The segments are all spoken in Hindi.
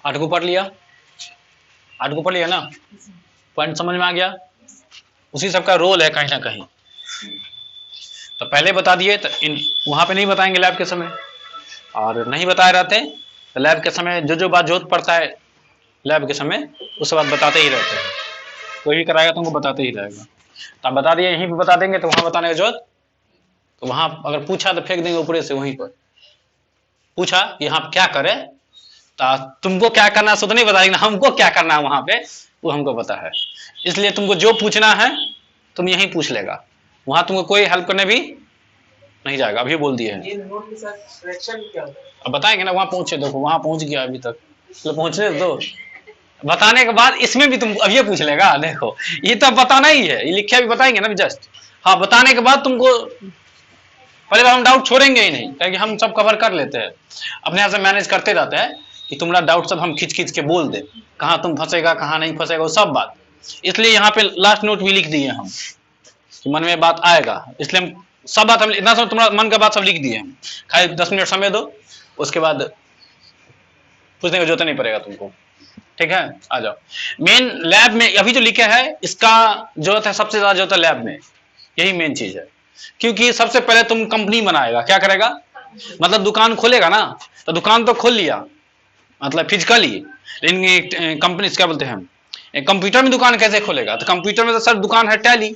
8 को पढ़ लिया, 8 को पढ़ लिया ना, पॉइंट समझ में आ गया। उसी सबका रोल है कहीं ना कहीं। तो पहले बता दिए तो वहां पे नहीं बताएंगे लैब के समय, और नहीं बताए रहते तो लैब के समय जो बात जरूरत पड़ता है लैब के समय उस बात बताते ही रहते हैं। कोई भी कराएगा तुमको बताते ही रहेगा। तो आप बता दिए, यहीं पे बता देंगे तो वहां बताने की जरूरत, तो वहां अगर पूछा तो फेंक देंगे ऊपरे से। वहीं पर पूछा यहाँ क्या करे तो तुमको क्या करना है तो नहीं बताएंगे, हमको क्या करना है वहां पे वो हमको पता है। इसलिए तुमको जो पूछना है तुम यहीं पूछ लेगा, वहां तुमको कोई हेल्प करने भी नहीं जाएगा। अभी बोल दिए हैं। अब बताएंगे ना, वहां पहुंचे, देखो वहां पहुंच गया अभी तक, तो पहुंचने दो। बताने के बाद इसमें भी तुम अब ये पूछ लेगा, देखो ये तो बताना ही है, ये लिखा भी बताएंगे ना जस्ट। हाँ, बताने के बाद तुमको पहले बार हम डाउट छोड़ेंगे ही नहीं, क्योंकि हम सब कवर कर लेते हैं, अपने यहाँ से मैनेज करते रहते हैं कि तुम्हारा डाउट सब हम खींच खींच के बोल दे, कहाँ तुम फंसेगा कहाँ नहीं फंसेगा वो सब बात। इसलिए यहाँ पे लास्ट नोट भी लिख दिए हम कि मन में बात आएगा, इसलिए हम सब बात हम इतना सब तुम्हारा मन का बात सब लिख दिए हम। खाली 10 मिनट समय दो, उसके बाद पूछने की जरूरत नहीं पड़ेगा तुमको। ठीक है, आ जाओ। मेन लैब में अभी जो लिखे है इसका जरूरत है, सबसे ज्यादा जरूरत है लैब में, यही मेन चीज है। क्योंकि सबसे पहले तुम कंपनी बनाएगा, क्या करेगा, मतलब दुकान खोलेगा ना, तो दुकान तो खोल लिया मतलब फिजिकली, लेकिन कंपनी क्या बोलते हैं, कंप्यूटर में दुकान कैसे खोलेगा? तो कंप्यूटर में तो सर दुकान है टैली,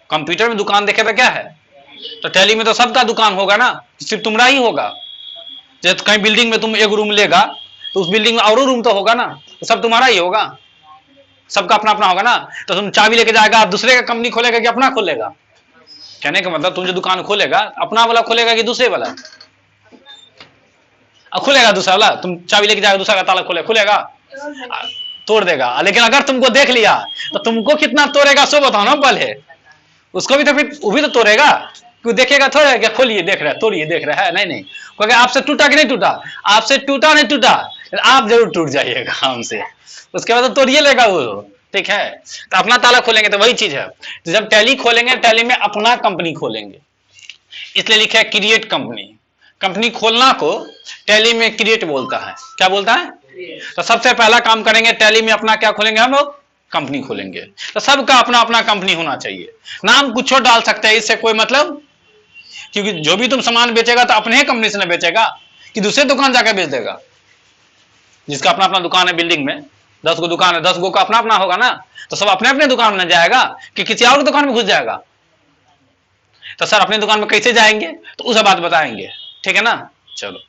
कंप्यूटर में दुकान देखे तो क्या है, तो टैली में तो सबका दुकान होगा ना, सिर्फ तुम्हारा ही होगा। जैसे कहीं बिल्डिंग में तुम एक रूम लेगा तो उस बिल्डिंग में और रूम तो होगा ना, तो सब तुम्हारा ही होगा, सबका अपना अपना होगा ना। तो तुम चाबी लेके जाएगा, दूसरे का कंपनी खोलेगा कि अपना खोलेगा? कहने का मतलब तुम जो दुकान खोलेगा अपना वाला खोलेगा कि दूसरे वाला? खुलेगा दूसरा वाला, तुम चाबी लेके जाएगा, दूसरा का ताला खुलेगा, तोड़ देगा। लेकिन अगर तुमको देख लिया तो तुमको कितना तोड़ेगा सो बताओ ना पहले, उसको भी तो फिर वो भी तो तोड़ेगा, क्यों देखेगा थोड़ा क्या, खोलिए देख रहा है, तोड़िए देख रहा है, नहीं नहीं, क्योंकि आपसे टूटा कि नहीं टूटा, आपसे टूटा नहीं टूटा, आप जरूर टूट जाइएगा हमसे, उसके बाद तो तोड़िए लेगा वो। ठीक है, तो अपना ताला खोलेंगे तो वही चीज है, तो जब टैली खोलेंगे टैली में अपना कंपनी खोलेंगे, इसलिए लिखा है क्रिएट कंपनी। कंपनी खोलना को टैली में क्रिएट बोलता है, क्या बोलता है? तो सबसे पहला काम करेंगे टैली में अपना क्या खोलेंगे हम लोग, कंपनी खोलेंगे। तो सबका अपना अपना कंपनी होना चाहिए, नाम कुछ डाल सकते हैं, इससे कोई मतलब, क्योंकि जो भी तुम सामान बेचेगा तो अपने ही कंपनी से ना बेचेगा कि दूसरे दुकान जाकर बेच देगा। जिसका अपना अपना दुकान है, बिल्डिंग में 10 गो दुकान है, 10 गो का अपना अपना होगा ना, तो सब अपने अपने दुकान में जाएगा कि किसी और दुकान में घुस जाएगा? तो सर अपने दुकान में कैसे जाएंगे, तो उस बात बताएंगे। ठीक है ना, चलो।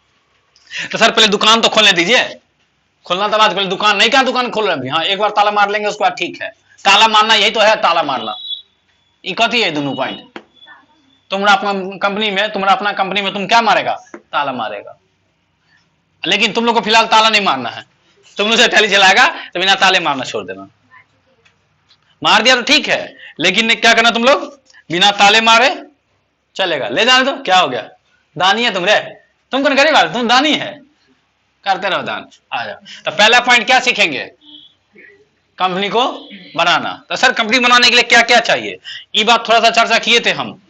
तो सर पहले दुकान तो खोलने दीजिए, खोलना तो बाद, पहले दुकान नहीं, क्या दुकान खोल रहे हैं? हाँ, एक बार ताला मार लेंगे उसके बाद ठीक है, ताला मारना यही तो है, ताला मारना ये कथी है, दोनों पॉइंट। तुम्हारा अपना कंपनी में, तुम्हारा अपना कंपनी में तुम क्या मारेगा, ताला मारेगा, लेकिन तुम लोग को फिलहाल ताला नहीं मारना है, तुम लोग से टैली चलाएगा तो बिना ताले मारना छोड़ देना। मार दिया तो ठीक है, लेकिन क्या करना तुम लोग, बिना ताले मारे चलेगा, ले जाने दो, क्या हो गया, दानी है तुम रे, तुम कौन गरीब आदमी, तुम दानी है, करते रहो दान। आ जाओ। तो पहला पॉइंट क्या सीखेंगे, कंपनी को बनाना। तो सर कंपनी बनाने के लिए क्या क्या चाहिए, ये बात थोड़ा सा चर्चा किए थे हम,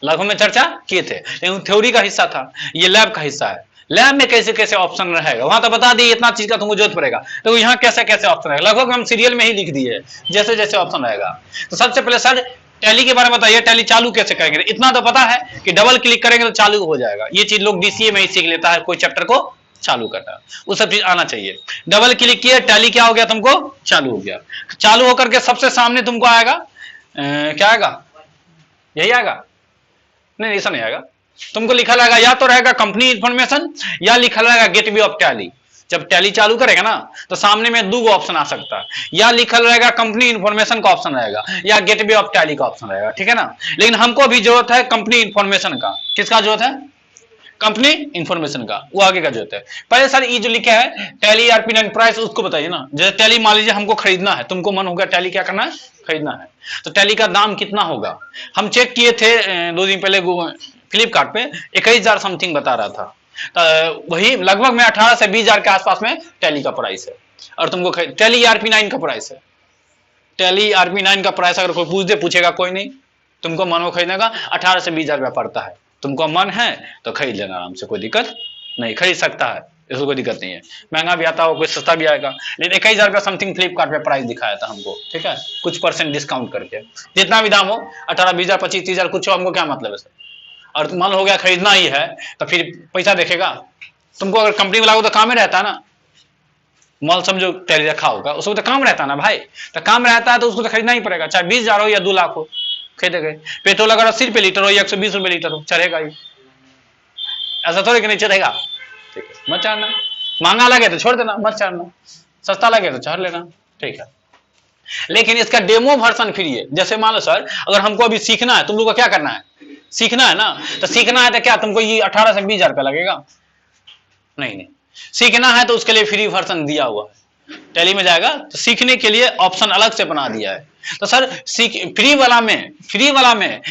लगभग में चर्चा किए थे, लेकिन थ्योरी का हिस्सा था, ये लैब का हिस्सा है। लैब में कैसे कैसे ऑप्शन रहेगा, वहां तो बता दिए इतना चीज का तुमको जरूरत पड़ेगा, तो यहाँ कैसे कैसे ऑप्शन रहेगा, लगभग हम सीरियल में ही लिख दिए जैसे जैसे ऑप्शन रहेगा। तो सबसे पहले सर टैली के बारे में बताइए, टैली चालू कैसे करेंगे? इतना तो पता है कि डबल क्लिक करेंगे तो चालू हो जाएगा, ये चीज लोग डीसीए में ही सीख लेता है, कोई चैप्टर को चालू करना, वो सब चीज आना चाहिए। डबल क्लिक किया, टैली क्या हो गया, तुमको चालू हो गया। चालू होकर के सबसे सामने तुमको आएगा क्या आएगा, यही आएगा, नहीं ऐसा नहीं आएगा, तुमको लिखा रहेगा या तो रहेगा कंपनी इंफॉर्मेशन या लिखा रहेगा गेटवे ऑफ टैली। जब टैली चालू करेगा ना तो सामने में 2 ऑप्शन आ सकता है, या लिखा रहेगा कंपनी इंफॉर्मेशन का ऑप्शन रहेगा या गेटवे ऑफ टैली का ऑप्शन रहेगा। ठीक है ना, लेकिन हमको भी जरूरत है कंपनी इंफॉर्मेशन का। किसका जरूरत है, कंपनी इंफॉर्मेशन का, वो आगे का जरूरत है। पहले सर ये जो लिखा है टैली ERP9 प्राइस, उसको बताइए ना। जैसे टैली मान लीजिए हमको खरीदना है, तुमको मन होगा टैली क्या करना है, खरीदना है, तो टैली का दाम कितना होगा? हम चेक किए थे 2 दिन पहले फ्लिपकार्ट पे 21,000 समथिंग बता रहा था, तो वही लगभग में 18 से 20,000 के आसपास में टैली का प्राइस है। और तुमको टैली ERP9 का प्राइस है, टैली ERP9 का प्राइस अगर कोई पूछेगा कोई नहीं, तुमको मन हो खरीदने का 18 से 20,000 रुपया पड़ता है। तुमको मन है तो खरीद लेना आराम से, कोई दिक्कत नहीं, खरीद सकता है, इसको कोई दिक्कत नहीं है। महंगा भी आता हो, कोई सस्ता भी आएगा। लेकिन 21,000 का समथिंग फ्लिपकार्ट पे प्राइस दिखाया था हमको, ठीक है, कुछ % डिस्काउंट करके। जितना भी दाम हो, 18, 20,000, 25, 30,000 कुछ हो, हमको क्या मतलब है सर। और मन हो गया खरीदना ही है तो फिर पैसा देखेगा तुमको। अगर कंपनी वाला को तो काम ही रहता है ना, मॉल समझो टैली रखा होगा, उसको तो काम रहता है ना भाई, तो काम रहता है तो उसको तो खरीदना ही पड़ेगा, चाहे 20,000 हो या 2 लाख हो, खरीदे गए। पेट्रोल अगर 80 रुपये लीटर हो या 120 रुपये लीटर हो, चढ़ेगा ही, ऐसा थोड़े कि नहीं चढ़ेगा। ठीक है, मत चढ़ना, महंगा लगे तो छोड़ देना, मत चढ़ना, सस्ता लगे तो चढ़ लेना, ठीक है। लेकिन इसका डेमो वर्जन फ्री है। जैसे मान लो सर, अगर हमको अभी सीखना है, तुम लोग को क्या करना है, सीखना है ना, तो सीखना है तो क्या तुमको ये 18 से 20,000 रुपया लगेगा? नहीं, सीखना है तो उसके लिए फ्री वर्जन दिया हुआ है, टैली में जाएगा तो सीखने के लिए ऑप्शन अलग से बना दिया है। तो सर फ्री वाला में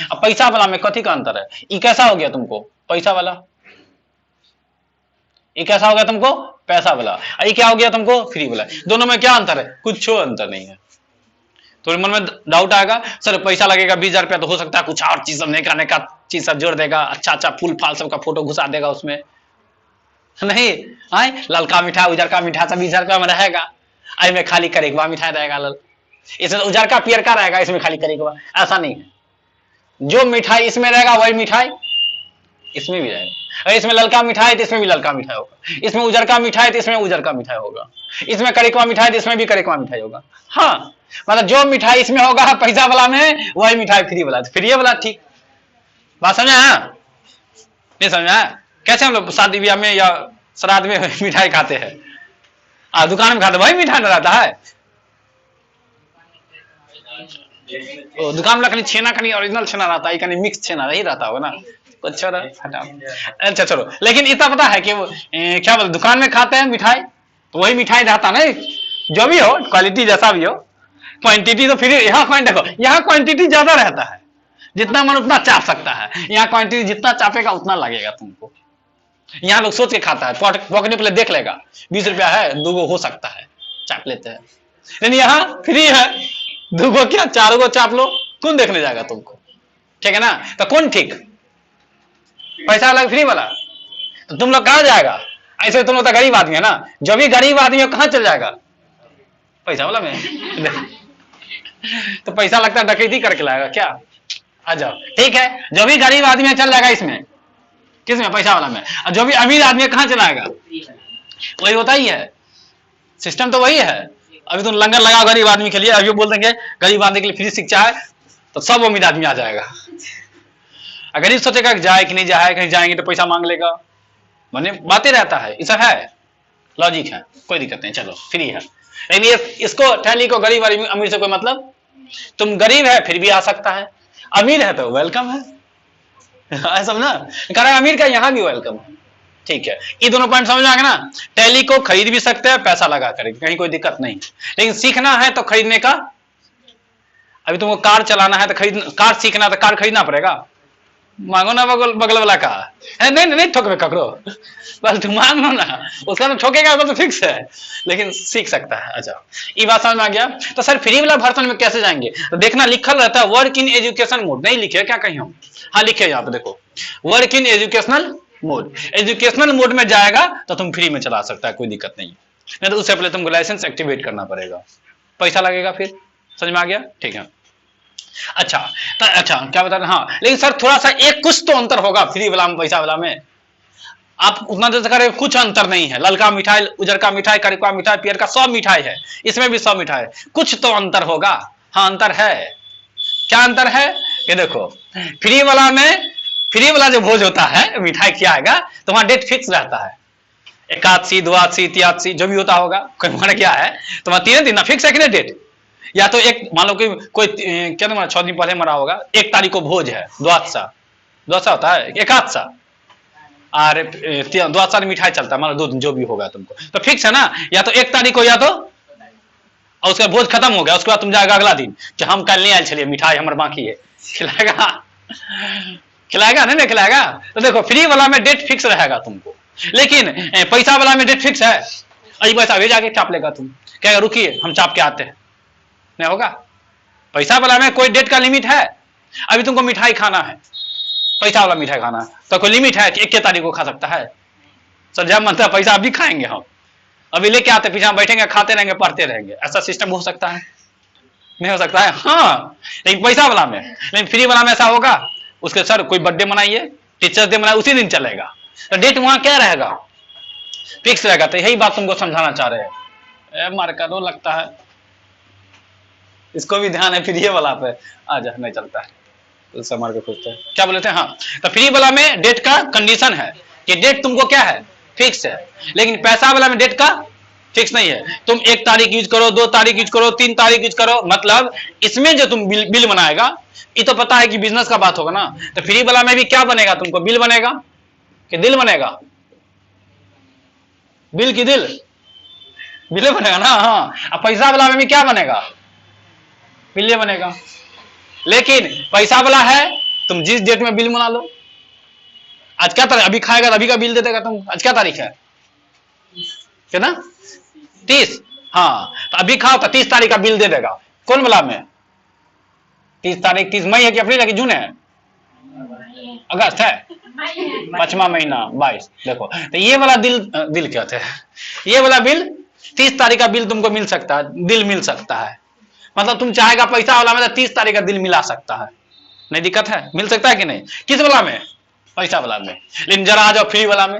और पैसा वाला में कथी का अंतर है? ये कैसा हो गया तुमको पैसा वाला, ये कैसा हो गया तुमको पैसा वाला, ये क्या हो गया तुमको फ्री वाला। दोनों में क्या अंतर है? कुछ अंतर नहीं है। तो मन में डाउट आएगा, सर पैसा लगेगा 20,000 रुपया, तो हो सकता है कुछ और चीज सब नैका चीज सब जोड़ देगा, अच्छा फूल फाल सबका फोटो घुसा देगा उसमें, नहीं आए ललका मिठाई उजरका मिठाई सब 20,000 रुपया में रहेगा, आई में खाली करेगा मिठाई रहेगा लल, इसमें उजरका पियरका रहेगा, इसमें खाली करेगा, ऐसा नहीं है। जो मिठाई इसमें रहेगा वही मिठाई इसमें भी रहेगा। अगर इसमें ललका मिठाई तो इसमें भी ललका मिठाई होगा, इसमें उजरका मिठाई तो इसमें उजरका मिठाई होगा, इसमें करिकवा मिठाई तो इसमें भी करिकवा मिठाई होगा। हाँ, मतलब जो मिठाई इसमें होगा पैसा वाला में, वही मिठाई फ्री वाला, फ्री वाला। ठीक बात समझा है? नहीं समझा? कैसे हम लोग शादी ब्याह में या श्राद्ध में मिठाई खाते हैं, दुकान में खाते वही मिठाई ना रहता है। दुकान में छेना कहीं ओरिजिनल छेना रहता है, कहीं मिक्स छेना नहीं रहता होगा ना। अच्छा अच्छा चलो, लेकिन इतना पता है कि वो क्या बोलते दुकान में खाते हैं मिठाई तो वही मिठाई रहता नहीं, जो भी हो क्वालिटी जैसा भी हो, क्वांटिटी तो फिर यहाँ देखो, यहाँ क्वांटिटी ज्यादा रहता है, जितना मन उतना चाप सकता है, यहाँ क्वांटिटी जितना चापेगा उतना लगेगा तुमको। यहाँ लोग सोच के खाता है, पॉकेट में पहले देख लेगा 20 रुपया है, 2 हो सकता है, चाप लेते हैं। लेकिन यहाँ फ्री है, 2 क्या 4 चाप लो, कौन देखने जाएगा तुमको, ठीक है ना। तो कौन ठीक, पैसा अलग फ्री वाला, तो तुम लोग कहां जाएगा? ऐसे तुम लोग तो गरीब आदमी है ना, जो भी गरीब आदमी है कहां चल जाएगा? पैसा वाला में तो पैसा लगता है डकैती करके लाएगा क्या? आ जाओ, ठीक है, जो भी गरीब आदमी है चल जाएगा इसमें, किसमें? पैसा वाला में। और जो भी अमीर आदमी है कहां चलाएगा? वही होता ही है, सिस्टम तो वही है। अभी तुम लंगर लगाओ गरीब आदमी के लिए, अभी बोल देंगे गरीब आदमी के लिए फ्री शिक्षा है, तो सब अमीर आदमी आ जाएगा। अगर ये सोचेगा कि जाए कि नहीं जाए, कहीं जाएंगे तो पैसा मांग लेगा, मैंने बातें रहता है, ये सब है, लॉजिक है, कोई दिक्कत नहीं, चलो फ्री है। लेकिन इसको टैली को गरीब अमीर से कोई मतलब, तुम गरीब है फिर भी आ सकता है, अमीर है तो वेलकम है, सब ना कारण अमीर का यहाँ भी वेलकम है, ठीक है। ये दोनों पॉइंट समझ आ गया ना। टैली को खरीद भी सकते हैं पैसा लगा कर, कहीं कोई दिक्कत नहीं, लेकिन सीखना है तो खरीदने का, अभी तुमको कार चलाना है तो कार सीखना है तो कार खरीदना पड़ेगा, मांगो ना बगल वाला का है, नहीं ठोकबे ककरो, बस तुम मांग लो ना, उसका तो ठोकेगा तो फिक्स है, लेकिन सीख सकता है। अच्छा, ये बात समझ में आ गया। तो सर फ्री वाला वर्जन में कैसे जाएंगे? तो देखना लिखल रहता है वर्क इन एजुकेशन मोड, नहीं लिखे क्या कहीं हम? हाँ लिखे यहाँ पे देखो, work in educational mode, educational mode में जाएगा तो तुम फ्री में चला सकता है, कोई दिक्कत नहीं तो उससे पहले तुमको लाइसेंस एक्टिवेट करना पड़ेगा, पैसा लगेगा, फिर समझ में आ गया, ठीक है। अच्छा क्या बता रहे? हाँ, लेकिन सर थोड़ा सा एक कुछ तो अंतर होगा फ्री वाला में पैसा वाला में, आप उतना देर करें कुछ अंतर नहीं है, ललका मिठाई उजरका मिठाई करिकवा मिठाई पियर का सब मिठाई है, इसमें भी सब मिठाई, कुछ तो अंतर होगा। हाँ अंतर है, क्या अंतर है? ये देखो, फ्री वाला जो भोज होता है मिठाई खिलाएगा तो वहां डेट फिक्स रहता है, एकादशी द्वादशी तियादशी जो भी होता होगा, क्या है तुम्हारा 3 दिन ना फिक्स है कि नहीं डेट, या तो एक मान लो कि कोई क्या ना 6 दिन पहले मरा होगा, 1 तारीख को भोज है, द्वादशा होता है, एकादशा और द्वादशा में मिठाई चलता है, मान लो 2 दिन जो भी होगा तुमको तो फिक्स है ना, या तो 1 तारीख को, या तो और उसका भोज खत्म हो गया, उसके बाद तुम जाएगा अगला दिन कि हम कल नहीं आए चलिए मिठाई हमारे बाकी है, खिलाएगा नहीं खिलाएगा। तो देखो फ्री वाला में डेट फिक्स रहेगा तुमको, लेकिन पैसा वाला में डेट फिक्स है, अभी पैसा भेज आके चाप लेगा, तुम कहेगा रुकिए हम चाप के आते हैं, नहीं होगा। पैसा वाला में कोई डेट का लिमिट है, अभी तुमको मिठाई खाना है, पैसा वाला मिठाई खाना, तो कोई लिमिट है कि 1 तारीख को खा सकता है? सर जब मन था पैसा अभी खाएंगे हम, अभी लेके आते पीछे बैठेंगे खाते रहेंगे पढ़ते रहेंगे, ऐसा सिस्टम हो सकता है? नहीं हो सकता है। हाँ लेकिन पैसा वाला में, लेकिन फ्री वाला में ऐसा होगा उसके सर कोई बर्थडे मनाइए, टीचर्स डे मनाइए, उसी दिन चलेगा, तो डेट वहां क्या रहेगा? फिक्स रहेगा। तो यही बात तुमको समझाना चाह रहे हैं। मार का रो लगता है, इसको भी ध्यान है फ्री वाला पे। आजा नहीं चलता है तो समर के खोजते हैं, क्या बोले थे? हाँ तो फ्री वाला में डेट का कंडीशन है कि डेट तुमको क्या है, फिक्स है, लेकिन पैसा वाला में डेट का फिक्स नहीं है। तुम 1 तारीख यूज करो, 2 तारीख यूज करो, 3 तारीख यूज करो, मतलब इसमें जो तुम बिल बनाएगा, ये तो पता है कि बिजनेस का बात होगा ना, तो फ्री वाला में भी क्या बनेगा तुमको, बिल बनेगा कि दिल बनेगा? बिल की दिल, बिल बनेगा ना। हाँ अब पैसा वाला में भी क्या बनेगा, बिल बनेगा। लेकिन पैसा वाला है तुम जिस डेट में बिल बना लो, आज क्या तारीख, अभी खाएगा अभी का बिल दे देगा तुम, आज क्या तारीख है ना, 30। हाँ तो अभी खाओ तो 30 तारीख का बिल दे देगा। कौन वाला में? 30 तारीख, 30 मई है कि अप्रैल है कि जून है, अगस्त है, 5वां महीना 22। देखो तो ये वाला दिल क्या थे, ये वाला बिल 30 तारीख का बिल तुमको मिल सकता है, दिल मिल सकता है। मतलब तुम चाहेगा पैसा वाला में 30 तारीख का दिल मिला सकता है, नहीं दिक्कत है, मिल सकता है कि नहीं? किस वाला में? पैसा वाला में। लेकिन जरा आ जाओ फ्री वाला में,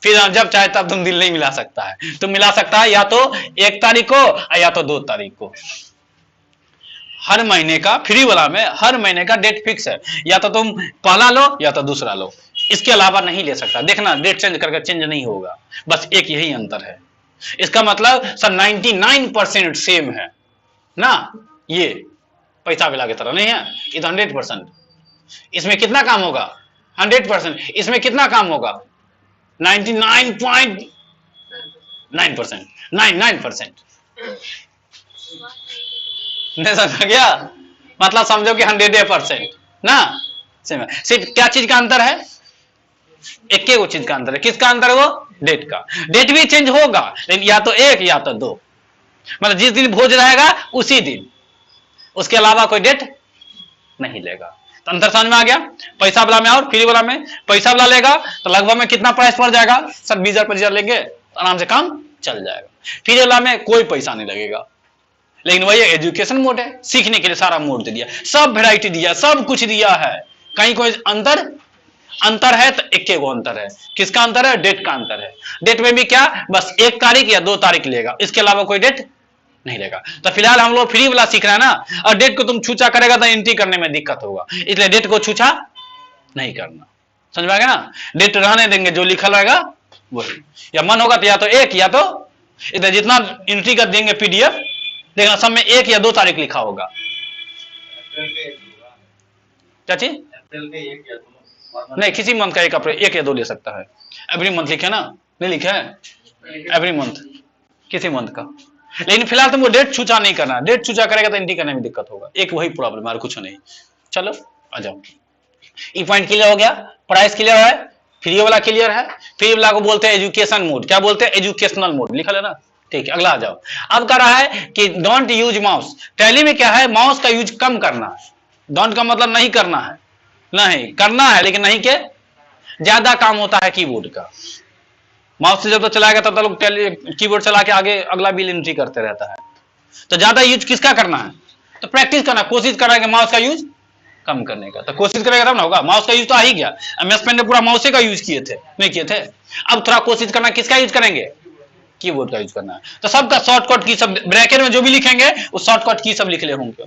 फिर जब चाहे तब तुम दिल नहीं मिला सकता है। तुम मिला सकता है या तो 1 तारीख को या तो 2 तारीख को। हर महीने का फ्री वाला में हर महीने का डेट फिक्स है, या तो तुम पहला लो या तो दूसरा लो, इसके अलावा नहीं ले सकता। देखना डेट चेंज करके चेंज नहीं होगा, बस एक यही अंतर है। इसका मतलब सर 99% सेम है ना, ये पैसा वाला की तरह नहीं है, ये तो 100%। इसमें कितना काम होगा 100%, इसमें कितना काम होगा 99.9%, 99%। नहीं समझ गया? मतलब समझो कि 100% ना, सिर्फ क्या चीज का अंतर है, एक ही चीज का अंतर है। किसका अंतर है वो? डेट का। डेट भी चेंज होगा लेकिन या तो 1 या तो 2, मतलब जिस दिन भोज रहेगा उसी दिन, उसके अलावा कोई डेट नहीं लेगा। तो अंतर समझ में आ गया? पैसा वाला में और फ्री वाला में। पैसा वाला लेगा तो लगभग में कितना प्राइस पड़ जाएगा सर, 20,000 25,000 लेंगे तो आराम से काम चल जाएगा। फ्री वाला में कोई पैसा नहीं लगेगा, लेकिन वही एजुकेशन मोड है, सीखने के लिए सारा मोड दे दिया, सब वैरायटी दिया, सब कुछ दिया है। कहीं कोई अंतर है तो एक गो अंतर है। किसका अंतर है? डेट का अंतर है। डेट में भी क्या, बस 1 तारीख या 2 तारीख लेगा, इसके अलावा कोई डेट नहीं लेगा। तो फिलहाल हम लोग फ्री वाला सीख रहे हैं ना, और डेट को तुम छूचा करेगा तो एंट्री करने में दिक्कत होगा, इसलिए डेट को छूचा नहीं करना। समझ में आ गया ना? डेट रहने देंगे, जो लिखा रहेगा वही, या मन होगा तो या तो 1 या तो इधर जितना एंट्री कर देंगे पीडीएफ, देखना सब में 1 या 2 तारीख लिखा होगा। क्या चीज? नहीं, किसी मंथ का 1 या 2 ले सकता है। एवरी मंथ लिखे ना, नहीं लिखे है एवरी मंथ, किसी मंथ का। लेकिन फिलहाल तुमको डेट छूचा नहीं करना, डेट छूचा करेगा तो एंट्री करने में दिक्कत होगा, एक वही प्रॉब्लम है और कुछ नहीं। चलो आ जाओ, ई पॉइंट क्लियर हो गया, प्राइस क्लियर है, फ्री वाला क्लियर है। फ्री वाला को बोलते हैं एजुकेशन मोड, क्या बोलते हैं? एजुकेशनल मोड, लिखा है ना? ठीक है, अगला आ जाओ। अब कह रहा है कि डोंट यूज माउस। टैली में क्या है, माउस का यूज कम करना है। डोंट का मतलब नहीं करना है, नहीं करना है लेकिन नहीं के ज्यादा काम होता है कीबोर्ड का। माउस से जब तो चलाएगा तब लोग कीबोर्ड चला के आगे अगला बिल एंट्री करते रहता है। तो ज्यादा यूज किसका करना है? तो प्रैक्टिस करना, कोशिश करना कि माउस का यूज कम करने का। तो कोशिश करेगा तब ना होगा। माउस का यूज तो आ ही गया, एमएस पेन ने पूरा माउस का यूज किए थे, नहीं किए थे। अब थोड़ा कोशिश करना किसका यूज करेंगे, कीबोर्ड का यूज करना है। तो सबका शॉर्टकट की सब ब्रैकेट में जो भी लिखेंगे वो शॉर्टकट की सब लिख ले होंगे,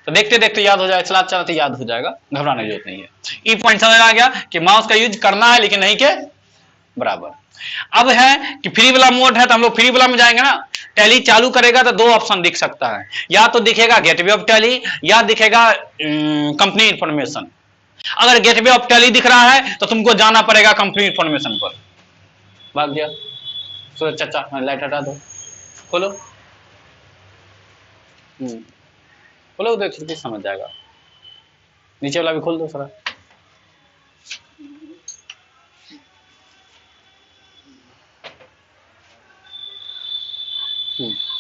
तो देखते देखते याद हो जाएगा, चलाते चलाते याद हो जाएगा, घबराने की जरूरत नहीं है। ई पॉइंट समझ आ गया कि माउस का यूज करना है लेकिन नहीं के बराबर। अब है कि फ्री वाला मोड है, तो हम लोग फ्री वाला में जाएंगे ना। टैली चालू करेगा तो 2 ऑप्शन दिख सकता है, या तो दिखेगा गेटवे ऑफ टैली या दिखेगा कंपनी इंफॉर्मेशन। अगर गेटवे ऑफ टैली दिख रहा है तो तुमको जाना पड़ेगा कंपनी इंफॉर्मेशन पर। भाग गया सूरज चाचा, लाइट हटा दो, खोलो खोलो, उधर खिड़की समझ जाएगा। नीचे वाला भी खोल दो सारा।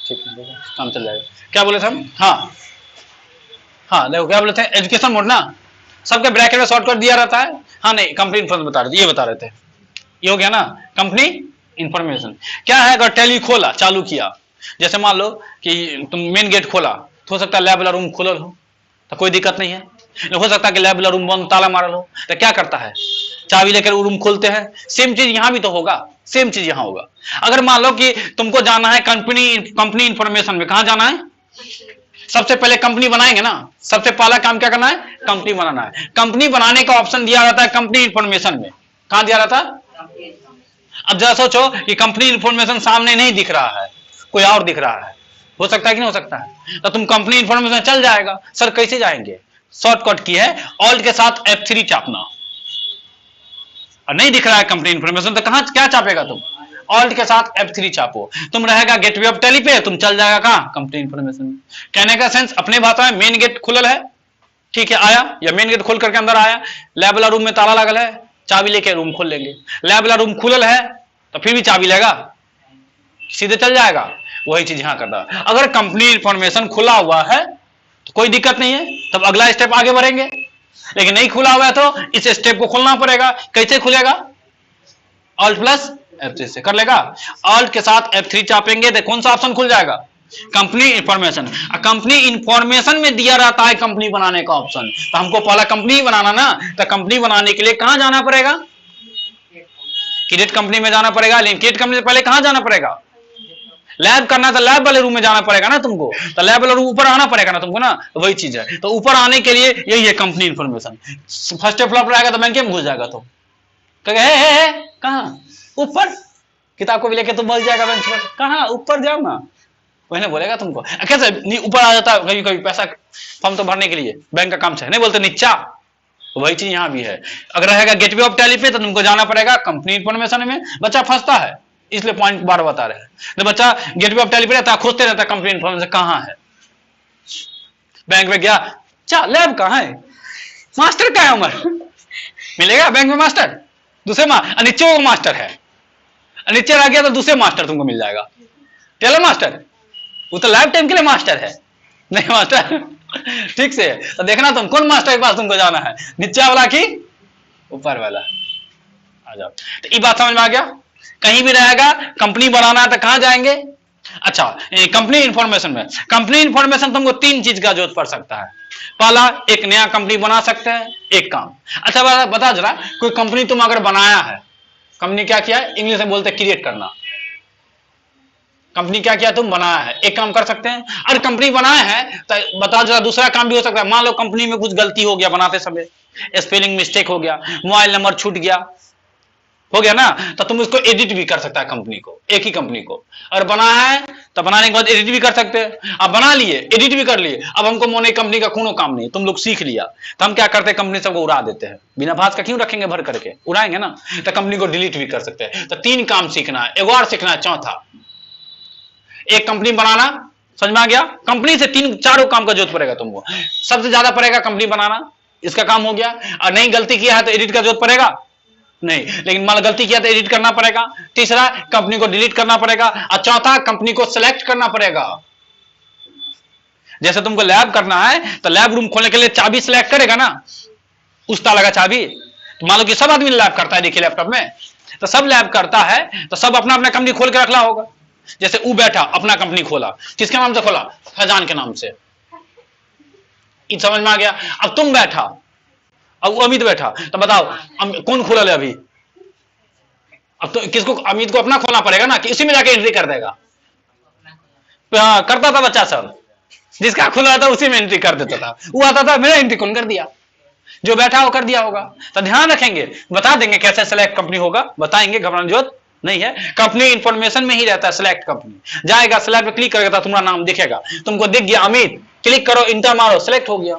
ठीक है, काम चल जाएगा। क्या बोले थे हम? हाँ हाँ देखो क्या बोले थे, एजुकेशन मोड ना। सबके ब्रैकेट में शॉर्टकट दिया रहता है। हाँ नहीं, कंपनी इन्फॉर्मेशन बता रहे थे, ये बता रहे थे, ये हो गया ना कंपनी इंफॉर्मेशन। क्या है, अगर टैली खोला चालू किया, जैसे मान लो कि तुम मेन गेट खोला, तो हो सकता है लैब वाला रूम खुलल हो, तो कोई दिक्कत नहीं है। हो सकता है कि लैब वाला रूम बंद, ताला मारल हो, तो क्या करता है, चाबी लेकर रूम खोलते हैं। सेम चीज यहां भी तो होगा, सेम चीज यहां होगा। अगर मान लो कि तुमको जाना है कंपनी इंफॉर्मेशन में, कहां जाना है, सबसे पहले कंपनी बनाएंगे ना, सबसे पहला काम क्या करना है, कंपनी बनाना है। कंपनी बनाने का ऑप्शन दिया रहता है कंपनी इंफॉर्मेशन में, कहां दिया रहता है। अब जरा सोचो कि कंपनी इंफॉर्मेशन सामने नहीं दिख रहा है, कोई और दिख रहा है, हो सकता है कि नहीं हो सकता है, तो तुम कंपनी इंफॉर्मेशन चल जाएगा। सर कैसे जाएंगे, शॉर्टकट की है, ऑल्ट के साथ F3 चापना। और नहीं दिख रहा है कंपनी इंफॉर्मेशन, तो कहां क्या चापेगा तुम, ऑल्ट के साथ F3 चापो, तुम रहेगा गेटवे ऑफ टेली पे, तुम चल जाएगा कहां, कंपनी इंफॉर्मेशन में। कहने का सेंस अपने भाषा में, मेन गेट खुलल है, ठीक है, आया, या मेन गेट खोल करके अंदर आया, लैब वाला रूम में ताला लगल है, चाबी लेके रूम खोल लेंगे। लैब वाला रूम खुलल है तो फिर भी चाबी लेगा, सीधे चल जाएगा। वही चीज यहां करता है। अगर कंपनी इंफॉर्मेशन खुला हुआ है तो कोई दिक्कत नहीं है, तब अगला स्टेप आगे बढ़ेंगे। लेकिन नहीं खुला हुआ है तो इस स्टेप को खोलना पड़ेगा। कैसे खुलेगा, ऑल्ट प्लस F3 से कर लेगा। ऑल्ट के साथ F3 चापेंगे तो कौन सा ऑप्शन खुल जाएगा, कंपनी इंफॉर्मेशन। कंपनी इंफॉर्मेशन में दिया रहता है कंपनी बनाने का ऑप्शन, तो हमको पहला कंपनी बनाना ना, तो कंपनी बनाने के लिए कहां जाना पड़ेगा, क्रिएट कंपनी में जाना पड़ेगा। लेकिन क्रिएट कंपनी से पहले कहां जाना पड़ेगा, लैब करना तो लैब वाले रूम में जाना पड़ेगा ना तुमको, तो लैब वाले रूम ऊपर आना पड़ेगा ना तुमको ना, वही चीज है। तो ऊपर आने के लिए यही है कंपनी इंफॉर्मेशन। फर्स्ट फ्लॉप रहेगा तो बैंक में घुस जाएगा, तो कहे कहां ऊपर, किताब को भी लेके तुम बोल जाएगा बेंच पर, कहां ऊपर जाओ ना, वही बोलेगा तुमको। कैसे ऊपर आ जाता कभी कभी पैसा फॉर्म तो भरने के लिए, बैंक का काम से नहीं बोलते नीचा, वही चीज यहां भी है। अगर रहेगा गेटवे ऑफ टैली पे तो तुमको जाना पड़ेगा कंपनी इंफॉर्मेशन में। बच्चा फंसता है, इसलिए पॉइंट बार बता रहे हैं। तो बच्चा गेटवे ऑफ टैली पे रहता है, खोजते रहता है कंपनी इंफॉर्मेशन कहां है। बैंक में गया, चा लैब कहां है, मास्टर कहां है, उमर मिलेगा बैंक में मास्टर, दूसरे नीचे वो मास्टर है, नीचे रह गया तो दूसरे मास्टर तुमको मिल जाएगा, टेलर मास्टर, वो तो लाइफ टाइम के लिए मास्टर है, नहीं मास्टर ठीक से। तो देखना तुम कौन मास्टर के पास तुमको जाना है, नीचे वाला कि ऊपर वाला। आ जाओ, तो ये बात समझ में आ गया। कहीं भी रहेगा कंपनी बनाना है तो कहां जाएंगे, अच्छा कंपनी इंफॉर्मेशन में। कंपनी इंफॉर्मेशन तुमको तीन चीज का जरूरत पड़ सकता है। पहला, एक नया कंपनी बना सकते हैं, एक काम। अच्छा बता जरा, कोई कंपनी तुम अगर बनाया है, कंपनी क्या किया है, इंग्लिश में बोलते हैं क्रिएट करना। कंपनी क्या किया, तुम बनाया है, एक काम कर सकते हैं। अगर कंपनी बनाया है तो बता जरा, दूसरा काम भी हो सकता है। मान लो कंपनी में कुछ गलती हो गया बनाते समय, स्पेलिंग मिस्टेक हो गया, मोबाइल नंबर छूट गया, हो गया ना, तो तुम इसको एडिट भी कर सकता है कंपनी को, एक ही कंपनी को। और बनाया है तो बनाने के बाद एडिट भी कर सकते हैं। अब बना लिए, एडिट भी कर लिए, अब हमको मोने कंपनी का कोनो काम नहीं, तुम लोग सीख लिया, तो हम क्या करते हैं, कंपनी सबको उड़ा देते हैं। बिना भाज का क्यों रखेंगे भर करके, उड़ाएंगे ना, तो कंपनी को डिलीट भी कर सकते हैं। तो तीन काम सीखना है, एक और सीखना है चौथा, एक कंपनी बनाना, समझ में आ गया। कंपनी से तीन चारों काम का जरूरत पड़ेगा तुमको। सबसे ज्यादा पड़ेगा कंपनी बनाना, इसका काम हो गया। और नहीं गलती किया है तो एडिट का जरूरत पड़ेगा नहीं, लेकिन मान गलती किया तो एडिट करना पड़ेगा। तीसरा, कंपनी को डिलीट करना पड़ेगा। और चौथा, कंपनी को सिलेक्ट करना पड़ेगा। जैसे तुमको लैब करना है तो लैब रूम खोलने के लिए चाबी सिलेक्ट करेगा ना, उस ताला का चाबी। तो मान लो कि सब आदमी लैब करता है, देखिए लैपटॉप में तो सब लैब करता है, तो सब अपना अपना कंपनी खोल के रखना होगा। जैसे वो बैठा अपना कंपनी खोला, किसके नाम से खोला, फैजान के नाम से, समझ में आ गया। अब तुम बैठा, अब अमित बैठा, तो बताओ कौन खोला है अभी। अब तो किसको, अमित को अपना खोलना पड़ेगा ना, कि इसी में जाके एंट्री कर देगा। करता था बच्चा सब, जिसका खुला था उसी में एंट्री कर देता था। वो आता था, मेरा एंट्री कौन कर दिया, जो बैठा वो कर दिया होगा। तो ध्यान रखेंगे, बता देंगे कैसे सिलेक्ट कंपनी होगा, बताएंगे, घबराने जरूरत नहीं है। कंपनी इंफॉर्मेशन में ही रहता है सिलेक्ट कंपनी। जाएगा सिलेक्ट पे क्लिक करेगा तो तुम्हारा नाम दिखेगा, तुमको दिख गया अमित, क्लिक करो, इंटर मारो, सिलेक्ट हो गया।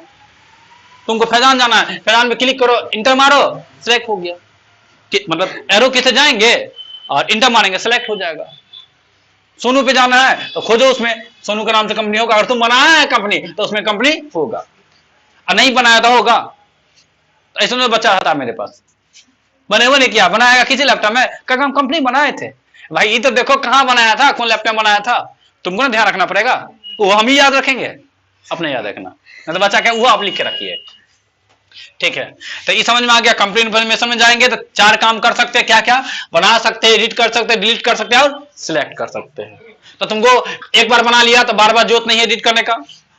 तुमको फैजान जाना है, फैजान पे क्लिक करो, इंटर मारो, सिलेक्ट हो गया। मतलब एरो किसे जाएंगे और इंटर मारेंगे, सिलेक्ट हो जाएगा। सोनू पे जाना है तो खोजो, उसमें सोनू के नाम से कंपनी होगा। अगर तुम बनाया है कंपनी तो उसमें कंपनी होगा, और नहीं बनाया तो होगा। तो ऐसे में बच्चा था मेरे पास, बने हुए नहीं किया, बनाएगा किसी लैपटॉप में, क्या हम कंपनी बनाए थे भाई, ये तो देखो कहां बनाया था, कौन लैपटॉप बनाया था, तुमको ना ध्यान रखना पड़ेगा। वो हम ही याद रखेंगे, अपने याद रखना, नहीं तो बच्चा क्या, वो आप लिख के रखिए। ठीक है, तो ये समझ में आ गया। कंपनी इन्फॉर्मेशन में जाएंगे तो 4 काम कर सकते हैं, क्या क्या? बना सकते हैं, एडिट कर सकते हैं, डिलीट कर सकते हैं और सिलेक्ट कर सकते हैं। तो तुमको एक बार बना लिया तो बार बार जरूरत नहीं है एडिट करने का,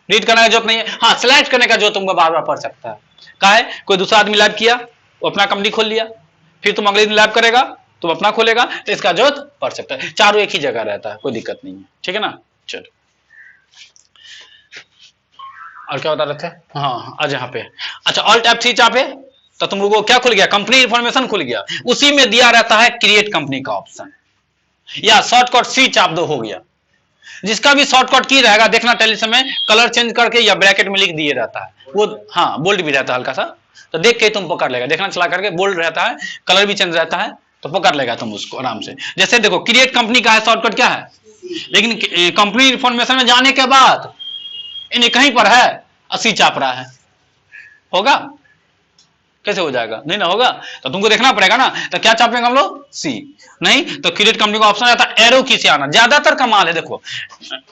डिलीट करने का जरूरत नहीं है। हाँ, सिलेक्ट करने का जो तुमको बार बार पड़ सकता है। क्या है, कोई दूसरा आदमी लाइव किया, वो अपना कंपनी खोल लिया, फिर तुम अगले दिन लाइव करेगा, तुम अपना खोलेगा, तो इसका जरूरत पड़ सकता है। चारों एक ही जगह रहता है, कोई दिक्कत नहीं है। ठीक है ना? चलो, और क्या बता रहे थे? हाँ, आज यहाँ पे अच्छा, ऑल्ट F3 चापे तो तुम लोगों को क्या खुल गया? कंपनी इंफॉर्मेशन खुल गया। उसी में दिया रहता है क्रिएट कंपनी का ऑप्शन, या शॉर्टकट C चाप दो, हो गया। जिसका भी शॉर्टकट की रहेगा, देखना टैली समय कलर चेंज करके या ब्रैकेट में लिख दिए रहता है वो। हाँ, बोल्ड भी रहता है हल्का सा, तो देख के तुम पकड़ लेगा। देखना चला करके, बोल्ड रहता है, कलर भी चेंज रहता है, तो पकड़ लेगा तुम उसको आराम से। जैसे देखो, क्रिएट कंपनी का है शॉर्टकट क्या है, लेकिन कंपनी इंफॉर्मेशन में जाने के बाद इन्हें कहीं पर है C चाप रहा है, होगा? कैसे हो जाएगा? नहीं ना होगा, तो तुमको देखना पड़ेगा ना। तो क्या चापेंगे हम लोग? C। नहीं तो क्रिएट कंपनी का ऑप्शन आता है एरो की से आना, ज्यादातर कमाल है। देखो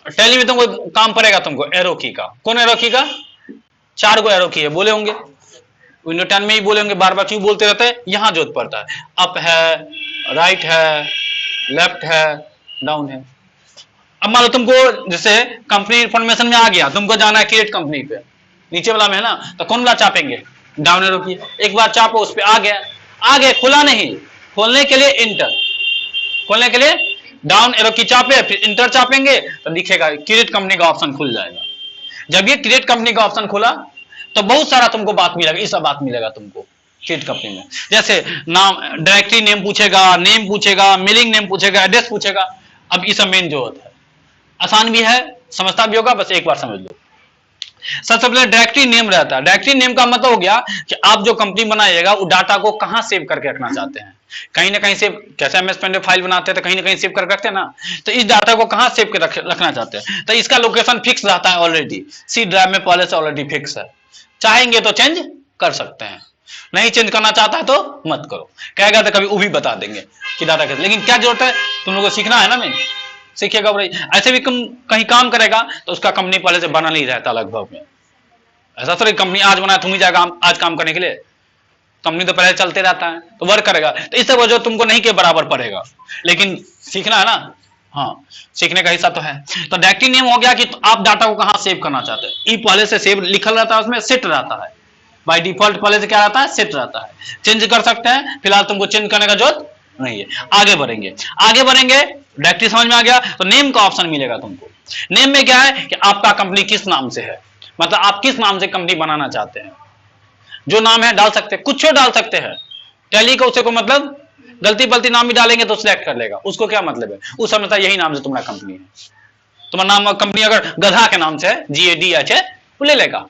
टैली में तुमको काम पड़ेगा, तुमको एरो की का। कौन एरो की का? 4 गो एरो की है, बोले होंगे विंडो 10 में ही बोले होंगे, बार बार क्यों बोलते रहते हैं? यहां जरूरत पड़ता है। अप है, राइट है, लेफ्ट है, डाउन है। अब मान लो तुमको जैसे कंपनी इंफॉर्मेशन में आ गया, तुमको जाना है क्रिएट कंपनी पे, नीचे वाला में है ना, तो कौन वाला चापेंगे? डाउन एरो की। एक बार चापो, उस पे आ गया, आ गया, खुला नहीं, खोलने के लिए इंटर, खोलने के लिए डाउन एरो की चापे, फिर इंटर चापेंगे तो दिखेगा क्रिएट कंपनी का ऑप्शन खुल जाएगा। जब ये क्रिएट कंपनी का ऑप्शन खुला तो बहुत सारा तुमको बात मिलेगा, ये सब बात मिलेगा तुमको क्रिएट कंपनी में। जैसे नाम, डायरेक्टरी नेम पूछेगा, नेम पूछेगा, मेलिंग नेम पूछेगा, एड्रेस पूछेगा। अब ये सब मेन जरूरत है, आसान भी है, समझता भी होगा, बस एक बार समझ लो। सबसे पहले डायरेक्टरी नेम रहता है। डायरेक्टरी नेम का मतलब हो गया कि आप जो कंपनी बनाइएगा वो डाटा को कहां सेव करके रखना चाहते हैं। कहीं ना कहीं सेव, कैसे MS पेन फाइल बनाते हैं तो कहीं ना कहीं सेव करके रखते हैं ना, तो इस डाटा को कहां सेव कर रखना चाहते हैं, तो इसका लोकेशन फिक्स रहता है ऑलरेडी, C ड्राइव में पहले से ऑलरेडी फिक्स है। चाहेंगे तो चेंज कर सकते हैं, नहीं चेंज करना चाहता है तो मत करो, कहेगा तो कभी वो भी बता देंगे कि डाटा कैसे। लेकिन क्या जरूरत है, तुम लोगों को सीखना है ना, मैं सीखिएगा भाई। ऐसे भी कहीं काम करेगा तो उसका कंपनी पहले से बना नहीं रहता लगभग में। ऐसा थोड़ी कंपनी आज बनाया तुम ही जाएगा आज काम करने के लिए, कंपनी तो पहले चलते रहता है तो वर्क करेगा। तो इस वजह तुमको नहीं के बराबर पड़ेगा, लेकिन सीखना है ना। हाँ, सीखने का हिस्सा तो है। तो डायरेक्टरी नेम हो गया कि आप डाटा को कहां सेव करना चाहते हैं। ई पहले से सेव लिखल रहता है, उसमें सेट रहता है बाय डिफॉल्ट, पहले से क्या रहता है? सेट रहता है। चेंज कर सकते हैं, फिलहाल तुमको चेंज करने का जरूरत नहीं है। आगे बढ़ेंगे, आगे बढ़ेंगे, डायरेक्टरी समझ में आ गया तो नेम का ऑप्शन मिलेगा तुमको। नेम में क्या है कि आपका कंपनी किस नाम से है, मतलब आप किस नाम से कंपनी बनाना चाहते हैं। जो नाम है डाल सकते हैं, कुछ डाल सकते हैं। टैली का उसे को मतलब गलती पलती नाम भी डालेंगे तो सिलेक्ट कर लेगा, उसको क्या मतलब है, उस समझता यही नाम से तुम्हारा कंपनी है। तुम्हारा नाम कंपनी अगर गधा के नाम से है, GADH है, वो ले लेगा।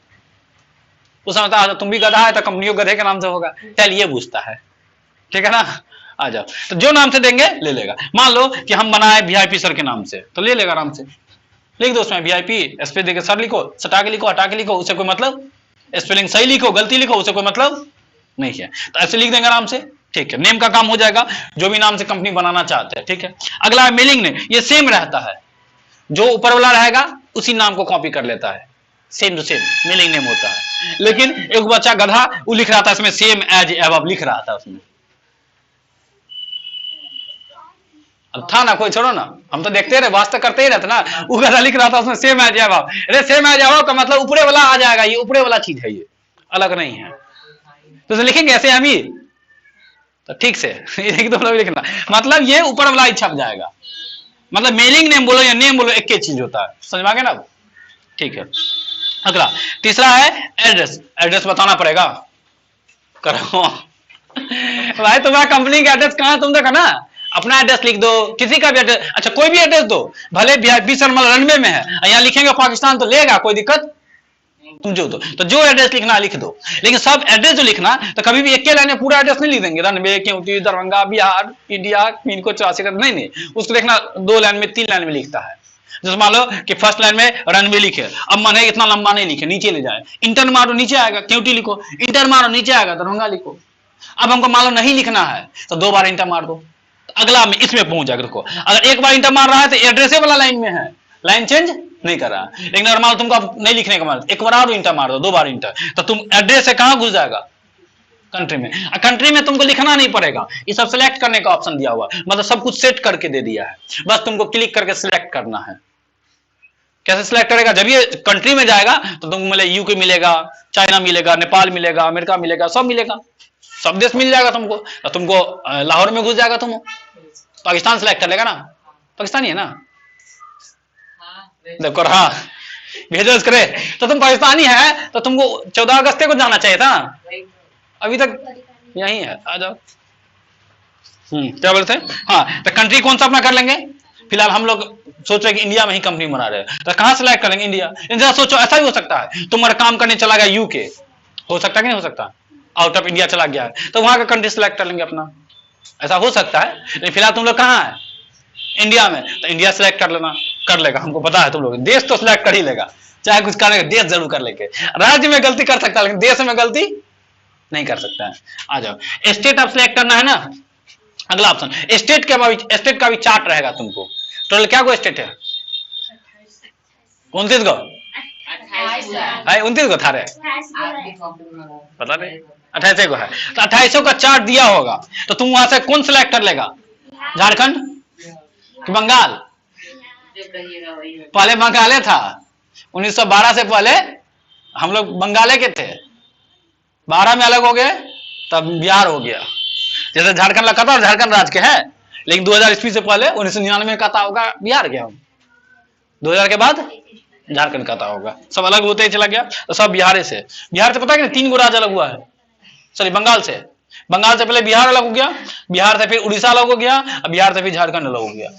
उस समझता तुम भी गधा है तो कंपनी गधे के नाम से होगा, टैली ये पूछता है। ठीक है ना? आ जाओ, तो जो नाम से देंगे ले लेगा। मान लो कि हम बनाए VIP सर के नाम से, तो ले लेगा आराम से। लिख दो उसमें VIP, स्पेस देके सर लिखो, सटा के लिखो, हटा के लिखो, उसे कोई मतलब, स्पेलिंग सही लिखो, गलती लिखो, उसे कोई मतलब नहीं है। तो ऐसे लिख देंगे आराम से। ठीक है, नेम का काम हो जाएगा, जो भी नाम से कंपनी बनाना चाहते हैं। ठीक है, अगला है मेलिंग नेम। ये सेम रहता है, जो ऊपर वाला रहेगा उसी नाम को कॉपी कर लेता है, same to same mailing name होता है। लेकिन एक बच्चा गधा वो लिख रहा था इसमें सेम एज एबव लिख रहा था उसमें। अब था ना, कोई छोड़ो ना, हम तो देखते रहे, वास्ता करते ही रहते ना। वो गधा लिख रहा था उसमें सेम एज एबव। अरे सेम एज एबव का मतलब ऊपरे वाला आ जाएगा, ये ऊपरे वाला चीज है, ये अलग नहीं है। तो लिखेंगे ऐसे हम ही, तो ठीक से एक दो लिखना, मतलब ये ऊपर वाला ही छप जाएगा। मतलब मेलिंग नेम बोलो या नेम बोलो, एक ही चीज होता है। समझ में आ गया ना? ठीक है, अगला तीसरा है एड्रेस। एड्रेस बताना पड़ेगा, करो भाई तुम्हारा कंपनी का एड्रेस कहां है, तुम देखो ना। अपना एड्रेस लिख दो, किसी का भी एड्रेस, अच्छा कोई भी एड्रेस दो, भले VIP शर्मा रनवे में है, यहाँ लिखेंगे पाकिस्तान तो लेगा, कोई दिक्कत तुम जो एड्रेस लिखना लिख दो। लेकिन सब एड्रेस जो लिखना, तो कभी भी एक लाइन में पूरा एड्रेस नहीं लिख देंगे, रनवे, क्योंकि दरभंगा, बिहार, इंडिया, पिन को 84 नहीं, उसको देखना 2 लाइन में 3 लाइन में लिखता है। जैसे मान लो कि फर्स्ट लाइन में रनवे लिखे, अब मन है इतना लंबा नहीं लिखे, नीचे ले जाए, इंटर मारो नीचे आएगा क्यूटी लिखो, इंटर मारो नीचे आएगा दरभंगा लिखो। अब हमको मान लो नहीं लिखना है तो 2 बार इंटर मार दो, अगला में इसमें पहुंच जाएगा। देखो अगर एक बार इंटर मार रहा है तो एड्रेस वाला लाइन में है, लाइन चेंज नहीं कर रहा, लेकिन अगर मान लो तुमको अब नहीं लिखने का मान, एक बार और इंटर मार दो, 2 बार इंटर, तो तुम एड्रेस से कहां घुस जाएगा, कंट्री में। कंट्री में तुमको लिखना नहीं पड़ेगा, ये सब सिलेक्ट करने का ऑप्शन दिया हुआ, मतलब सब कुछ सेट करके दे दिया है, बस तुमको क्लिक करके सिलेक्ट करना है। कैसे सिलेक्ट करेगा, जब ये कंट्री में जाएगा तो तुमको मिले यूके मिलेगा, चाइना मिलेगा, नेपाल मिलेगा, अमेरिका मिलेगा, सब मिलेगा, सब देश मिल जाएगा तुमको। तो तुमको लाहौर में घुस जाएगा, तुम पाकिस्तान सिलेक्ट कर लेगा ना, पाकिस्तानी है ना, देखो हाँ भेजो करे, तो तुम पाकिस्तानी है तो तुमको 14 अगस्त को जाना चाहिए था, अभी तक यही है, आ जाओ। क्या बोलते हैं, हाँ तो कंट्री कौन सा अपना कर लेंगे, फिलहाल हम लोग सोच रहे कि इंडिया में ही कंपनी बना रहे हैं, तो कहां सिलेक्ट करेंगे, इंडिया। इंडिया सोचो, ऐसा भी हो सकता है तुम्हारा काम करने चला गया यूके, हो सकता है कि नहीं हो सकता, आउट ऑफ इंडिया चला गया है, तो वहां का कंट्री सिलेक्ट कर लेंगे अपना, ऐसा हो सकता है। लेकिन फिलहाल तुम लोग कहाँ है, इंडिया में, तो इंडिया सिलेक्ट कर लेना, कर लेगा, हमको पता है तुम लोग देश तो सिलेक्ट कर ही लेगा, चाहे कुछ करने का देश जरूर कर लेंगे। राज्य में गलती कर सकता है लेकिन देश में गलती नहीं कर सकता है। आ जाओ, स्टेट अब सिलेक्ट करना है ना, अगला ऑप्शन स्टेट का भी चार्ट रहेगा तुमको। टोटल क्या को स्टेट है, 29 गो, 29 गो था रे, पता नहीं 28 गो है, तो 28 का चार्ट दिया होगा, तो तुम वहां से कौन सिलेक्ट कर लेगा, झारखंड कि बंगाल, पहले बंगाले था, 1912 से पहले हम लोग बंगाले के थे, 12 में अलग हो गए तब बिहार हो गया। जैसे झारखंड लगा था, झारखंड राज्य के है, लेकिन 2000 ईस्वी से पहले 1999 का था होगा बिहार के, हम 2000 के बाद झारखंड का था होगा, सब अलग होते ही चला गया, तो सब बिहार से पता है कि 3 गो राज्य अलग हुआ है, सॉरी बंगाल से पहले बिहार अलग हो गया, बिहार से फिर उड़ीसा अलग हो गया, अब बिहार से फिर झारखंड अलग हो गया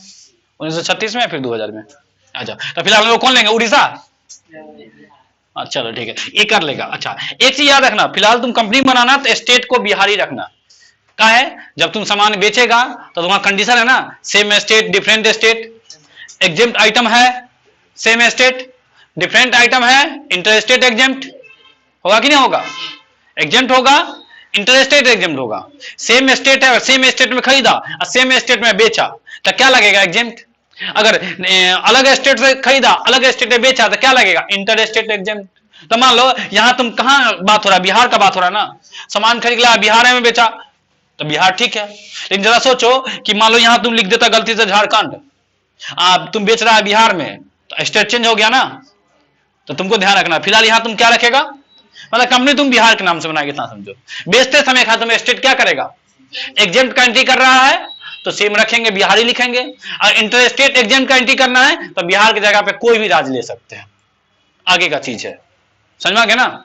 1936 में, फिर 2000 में। अच्छा, तो फिलहाल हम लोग कौन लेंगे, उड़ीसा, चलो ठीक है, ये कर लेगा। अच्छा, एक चीज याद रखना, फिलहाल तुम कंपनी बनाना तो स्टेट को बिहारी रखना, क्या है, जब तुम सामान बेचेगा तो तुम्हारा कंडीशन है ना, same state different state, exempt item है सेम स्टेट, डिफरेंट आइटम है इंटर स्टेट एग्जेम्प्ट, होगा कि नहीं होगा, एग्जेम्प्ट होगा, इंटर स्टेट एग्जेम्प्ट होगा। सेम स्टेट है, सेम स्टेट में खरीदा और सेम स्टेट में बेचा तो क्या लगेगा, एग्जेम्प्ट। अगर अलग स्टेट से खरीदा, अलग स्टेट में बेचा तो क्या लगेगा, इंटर स्टेट एग्जेम्प्ट। तो मान लो यहां तुम कहां बात हो रहा है, बिहार का बात हो रहा है ना, सामान खरीद लिया बिहार में बेचा तो बिहार ठीक है, लेकिन जरा सोचो कि मान लो यहां तुम लिख देता गलती से झारखंड, आप तुम बेच रहा है बिहार में, तो स्टेट चेंज हो गया ना, तो तुमको ध्यान रखना। फिलहाल यहां तुम क्या रखेगा, मतलब कंपनी तुम बिहार के नाम से बनाएगी, इतना समझो। बेचते समय खा तुम स्टेट क्या करेगा, एग्जेम्प्ट का एंट्री कर रहा है तो सेम रखेंगे, बिहारी लिखेंगे, और इंटर स्टेट एग्जेम्प्ट का एंट्री करना है तो बिहार की जगह पे कोई भी राज्य ले सकते हैं, आगे का चीज है, समझ में गया ना,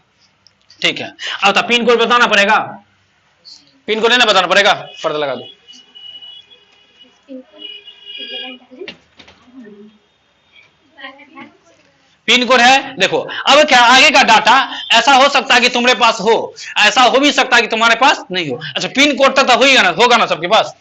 ठीक है। अब तो पिन कोड बताना पड़ेगा, पिन कोड नहीं बताना पड़ेगा, पर्दा लगा दो। पिन कोड है, देखो अब क्या आगे का डाटा ऐसा हो सकता है कि तुम्हारे पास हो, ऐसा हो भी सकता है कि तुम्हारे पास नहीं हो। अच्छा, पिन कोड तक तो होगा ना सबके पास,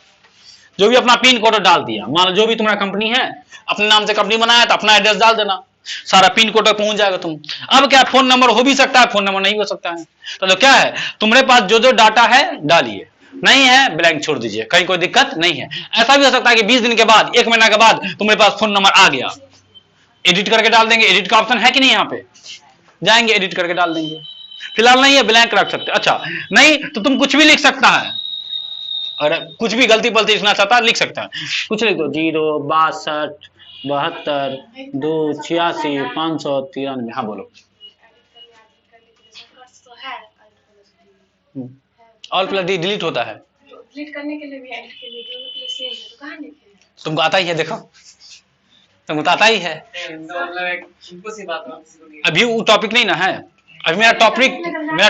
जो भी अपना पिन कोड डाल दिया, मान लो जो भी तुम्हारा कंपनी है, अपने नाम से कंपनी बनाया तो अपना एड्रेस डाल देना, सारा पिन कोड तक पहुंच जाएगा तुम। अब क्या फोन नंबर हो भी सकता है, फोन नंबर नहीं हो सकता है, तो क्या है, तुम्हारे पास जो जो डाटा है डालिए, नहीं है ब्लैंक छोड़ दीजिए, कहीं कोई दिक्कत नहीं है। ऐसा भी हो सकता है कि 20 दिन के बाद, 1 महीना के बाद तुम्हारे पास फोन नंबर आ गया, एडिट करके डाल देंगे, एडिट का ऑप्शन है कि नहीं, यहाँ पे जाएंगे एडिट करके डाल देंगे। फिलहाल नहीं है, ब्लैंक रख सकते। अच्छा नहीं तो तुम कुछ भी लिख सकता है, और कुछ भी गलती पलती लिखना चाहता है लिख सकता है, कुछ लिख दो, 0 62 72 2 86 593। हाँ बोलो, ऑल प्लस डी डिलीट होता है, डिलीट करने के लिए भी, एडिट के लिए दोनों के लिए सेम है, तो कहां लिखे, तुमको आता ही है, देखो तुमको तो आता ही है। अभी वो टॉपिक नहीं ना है, अभी मेरा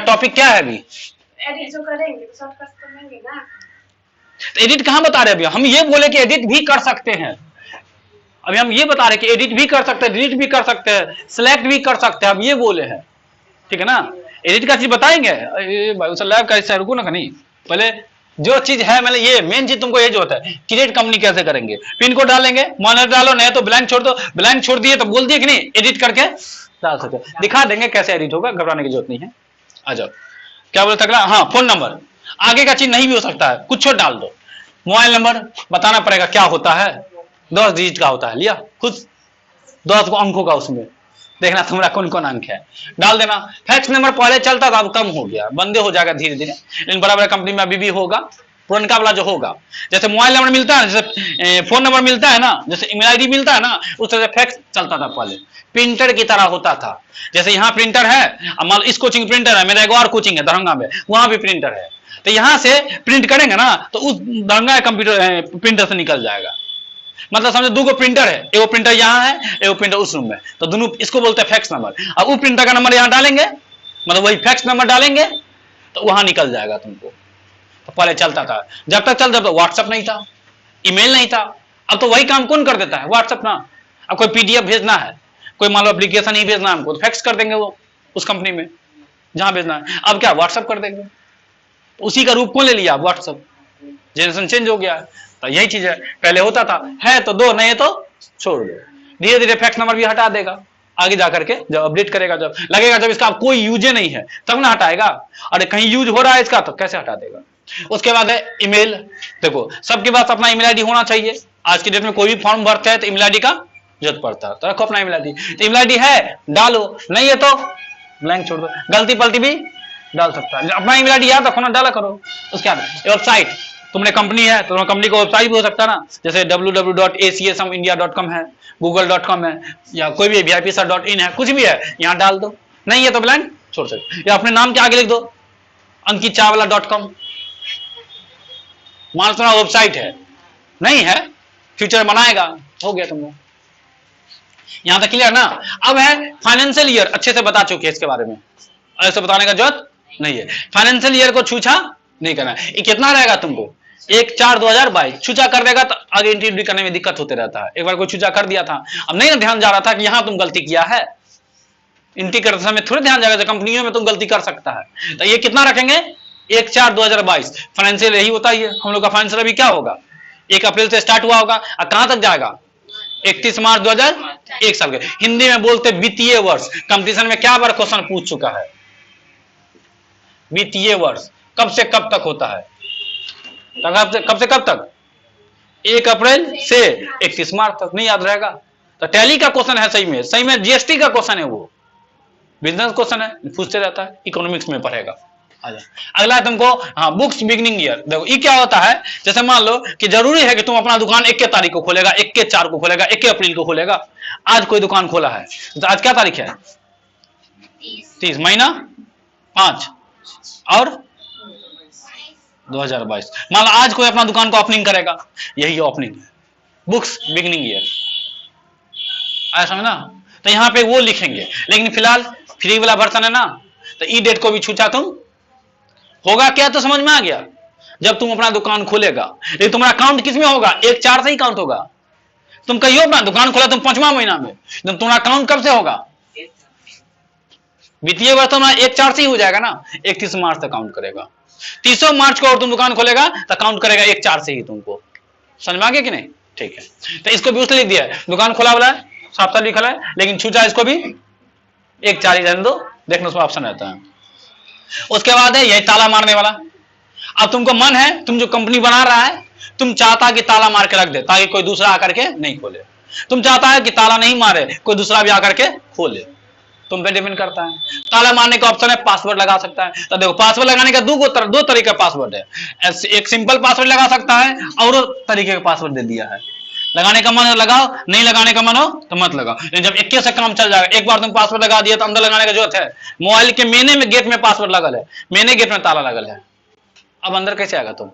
टॉपिक क्या है, अभी एडिट जो करेंगे तो शॉर्टकट करेंगे ना, तो एडिट कहां बता रहे, अभी हम ये बोले कि एडिट भी कर सकते हैं, अभी हम ये बता रहे कि एडिट भी कर सकते हैं, डिलीट भी कर सकते हैं, सिलेक्ट भी कर सकते हैं, हम ये बोले हैं, ठीक है ना। एडिट का चीज बताएंगे, भाई उस लैब का रुको ना, नहीं पहले जो चीज है, मतलब ये मेन चीज तुमको ये जो होता है, क्रिएट कंपनी कैसे करेंगे, पिन कोड डालेंगे, मॉनिटर डालो, नहीं तो ब्लैंक छोड़ दो, ब्लैंक छोड़ दिए तो बोल दिए कि नहीं, एडिट करके डाल सकते, दिखा देंगे कैसे एडिट होगा, घबराने की जरूरत नहीं है। आ जाओ, क्या बोल सकता, हाँ फोन नंबर, आगे का चीज नहीं भी हो सकता है, कुछ डाल दो, मोबाइल नंबर बताना पड़ेगा क्या होता है, 10 डिजिट का होता है, लिया खुद 10 अंकों का उसमें देखना तुम्हारा कौन कौन अंक है, डाल देना। फैक्स नंबर पहले चलता था, अब कम हो गया, बंदे हो जाएगा धीरे धीरे, लेकिन बड़ा बड़ा कंपनी में अभी भी होगा, पुरनका वाला जो होगा। जैसे मोबाइल नंबर मिलता है, जैसे फोन नंबर मिलता है ना, जैसे ईमेल आईडी मिलता है ना, उस तरह से फैक्स चलता था पहले, प्रिंटर की तरह होता था। जैसे यहाँ प्रिंटर है, अब मान लो इस कोचिंग प्रिंटर है, मेरा एक और कोचिंग है दरभंगा में, वहां भी प्रिंटर है, तो यहाँ से प्रिंट करेंगे ना तो उस दरभंगा कंप्यूटर प्रिंटर से निकल जाएगा। मतलब समझो 2 प्रिंटर है, एगो प्रिंटर यहाँ है, एगो प्रिंटर उस रूम में, तो दोनों इसको बोलते हैं फैक्स नंबर। अब वो प्रिंटर का नंबर यहाँ डालेंगे, मतलब वही फैक्स नंबर डालेंगे तो वहां निकल जाएगा तुमको। तो पहले चलता था, जब तक चलता था व्हाट्सएप नहीं था, ईमेल नहीं था। अब तो वही काम कौन कर देता है, व्हाट्सएप ना। अब कोई पीडीएफ भेजना है, कोई मान लो एप्लीकेशन ही भेजना है हमको, तो फैक्स कर देंगे वो उस कंपनी में जहां भेजना है। अब क्या व्हाट्सएप कर देंगे, उसी का रूप कौन ले लिया, व्हाट्सएप। जनरेशन चेंज हो गया, तो यही चीज है, पहले होता था है तो दो, नहीं है तो छोड़ दो। धीरे धीरे फैक्स नंबर भी हटा देगा आगे जाकर के, जब अपडेट करेगा, जब लगेगा जब इसका कोई यूज नहीं है तब ना हटाएगा। अरे कहीं यूज हो रहा है इसका तो कैसे हटा देगा। उसके बाद है ईमेल। देखो सबके पास अपना ईमेल आईडी होना चाहिए। आज की डेट में कोई भी फॉर्म भरते हैं तो ईमेल आईडी का जरूरत पड़ता है, तो रखो अपना ईमेल आईडी। तो ईमेल आईडी है डालो, नहीं है तो ब्लैंक छोड़ दो, गलती पलती भी डाल सकता है। अपना ईमेल आईडी याद रखो ना, डाला करो। उसके बाद वेबसाइट, तुमने कंपनी है तो कंपनी का वेबसाइट भी हो सकता है ना, जैसे www.acsamindia.com है, google.com है, या कोई भी vipsir.in है, कुछ भी है यहाँ डाल दो, नहीं है तो ब्लैंक छोड़ सकते। या अपने नाम के आगे लिख दो ankichawala.com, मान तुम्हारा वेबसाइट है, नहीं है फ्यूचर बनाएगा, हो गया तुम लोग। यहां तक क्लियर ना। अब है फाइनेंशियल ईयर, अच्छे से बता चुके हैं इसके बारे में, ऐसे बताने का जरूरत नहीं है। फाइनेंशियल ईयर को छूछा नहीं करना है। ये कितना रहेगा तुमको, 1/4/2022 छूछा कर देगा तो आगे एंट्री करने में दिक्कत होते रहता है। एक बार कोई छूछा कर दिया था, अब नहीं ना ध्यान जा रहा था कि यहां तुम गलती किया है, एंट्री करते समय थोड़े ध्यान जाएगा, कंपनियों में तुम गलती कर सकता है। तो ये कितना रखेंगे, 1/4/2022। फाइनेंशियल यही होता ही है हम लोग का। फाइनेंशियल अभी क्या होगा, 1 अप्रैल से स्टार्ट हुआ होगा और कहां तक जाएगा, 31 मार्च 2001 साल के। हिंदी में बोलते वित्तीय वर्ष। कंपटीशन में क्या बार क्वेश्चन पूछ चुका है, वित्तीय वर्ष कब से कब तक होता है, कब से कब तक, 1 अप्रैल से 31 मार्च तक। नहीं याद रहेगा तो टैली का क्वेश्चन है, सही में जीएसटी का क्वेश्चन है, वो बिजनेस क्वेश्चन है, पूछते रहता है, इकोनॉमिक्स में पढ़ेगा। अगला है तुमको, हाँ बुक्स बिगनिंग ईयर। देखो ये क्या होता है, जैसे मान लो कि जरूरी है कि तुम अपना दुकान 1 तारीख को खोलेगा, 1/4 को खोलेगा, 1 अप्रैल को खोलेगा। आज कोई दुकान खोला है तो आज क्या तारीख है, 30 महीना 5 और 2022। मान लो आज कोई अपना दुकान को ओपनिंग करेगा, यही ओपनिंग है, बुक्स बिगनिंग ईयर, आया समझ ना। तो यहाँ पे वो लिखेंगे, लेकिन फिलहाल फ्री वाला वर्जन है ना, तो ई डेट को भी छूचा तुम होगा क्या, तो समझ में आ गया। जब तुम अपना दुकान खोलेगा, लेकिन तुम्हारा काउंट किस में होगा, 1/4 से ही काउंट होगा। तुम कहियो अपना दुकान खोला तुम 5वां महीना में, तुम्हारा काउंट कब से होगा, वित्तीय वर्ष तुम्हारा 1/4 से ही हो जाएगा ना, 31 मार्च तक काउंट करेगा। 30 मार्च को और तुम दुकान खोलेगा तो काउंट करेगा 1/4 से ही तुमको। समझ में आ गया कि नहीं, ठीक है। तो इसको भी उसने लिख दिया है, दुकान खोला वाला है, साफ साफ लिखा है, लेकिन छूचा इसको भी 1/4 ही रहने दो, देखना उसमें ऑप्शन रहता है। उसके बाद है यही ताला मारने वाला। अब तुमको मन है, तुम जो कंपनी बना रहा है, तुम चाहता कि ताला मार के रख दे ताकि कोई दूसरा आकर के नहीं खोले। तुम चाहता है कि ताला नहीं मारे, कोई दूसरा भी आकर के खोले, तुम पे डिपेंड करता है। ताला मारने का ऑप्शन है, पासवर्ड लगा सकता है। तो देखो पासवर्ड लगाने का दो तरीके का पासवर्ड है, एक सिंपल पासवर्ड लगा सकता है और तरीके का पासवर्ड दे दिया है। लगाने का मन हो लगाओ, नहीं लगाने का मन हो तो मत लगाओ। लेकिन जब 21 से काम चल जाएगा, एक बार तुम पासवर्ड लगा दिया तो अंदर लगाने का जरूरत है। मोबाइल के मेने में गेट में पासवर्ड लगल है, मेने गेट में ताला लगल है, अब अंदर कैसे आएगा तुम,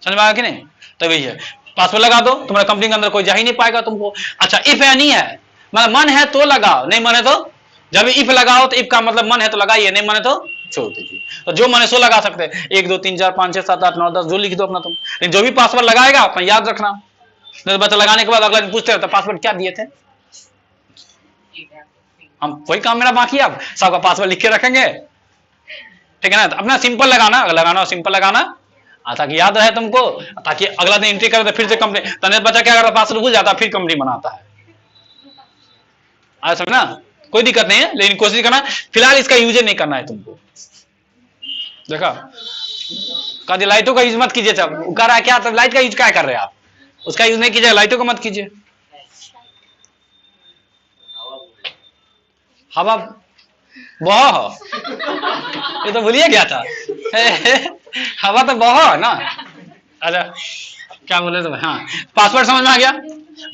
समझ में आएगा कि नहीं। तो वही है, पासवर्ड लगा दो, तुम्हारे कंपनी के अंदर कोई जा ही नहीं पाएगा तुमको। अच्छा इफ है नहीं है, मतलब मन है तो लगाओ, नहीं मन है तो, जब इफ लगाओ तो इफ का मतलब मन है तो लगाइए, नहीं मन है तो छोड़ दीजिए। तो जो मन है सो लगा सकते हैं, 1 2 3 4 5 6 7 8 9 10 जो लिख दो अपना तुम। लेकिन जो भी पासवर्ड लगाएगा अपना याद रखना, नहीं तो बच्चा लगाने के बाद अगला दिन पूछते रहता पासवर्ड क्या दिए थे। हम वही काम मेरा बाकी है, अब सबका पासवर्ड लिख के रखेंगे, ठीक है ना। तो अपना सिंपल लगाना, अगर लगाना हो सिंपल लगाना, ताकि याद रहे तुमको, ताकि अगला दिन एंट्री करे तो फिर से कंपनी, तने बच्चा क्या करता, पासवर्ड भूल जाता फिर कंपनी बनाता है। आज समझ ना, कोई दिक्कत नहीं है, लेकिन कोशिश करना फिलहाल इसका यूज नहीं करना है तुमको। देखा कभी लाइटों का यूज मत कीजिए, सब कह रहा है क्या, तब लाइट का यूज क्या कर रहे हैं आप, उसका यूज नहीं कीजिए, लाइटों का मत कीजिए। हवा बह, ये तो भूलिए गया था। हवा तो बह है ना। अच्छा क्या बोले तो, हाँ पासवर्ड समझ में आ गया।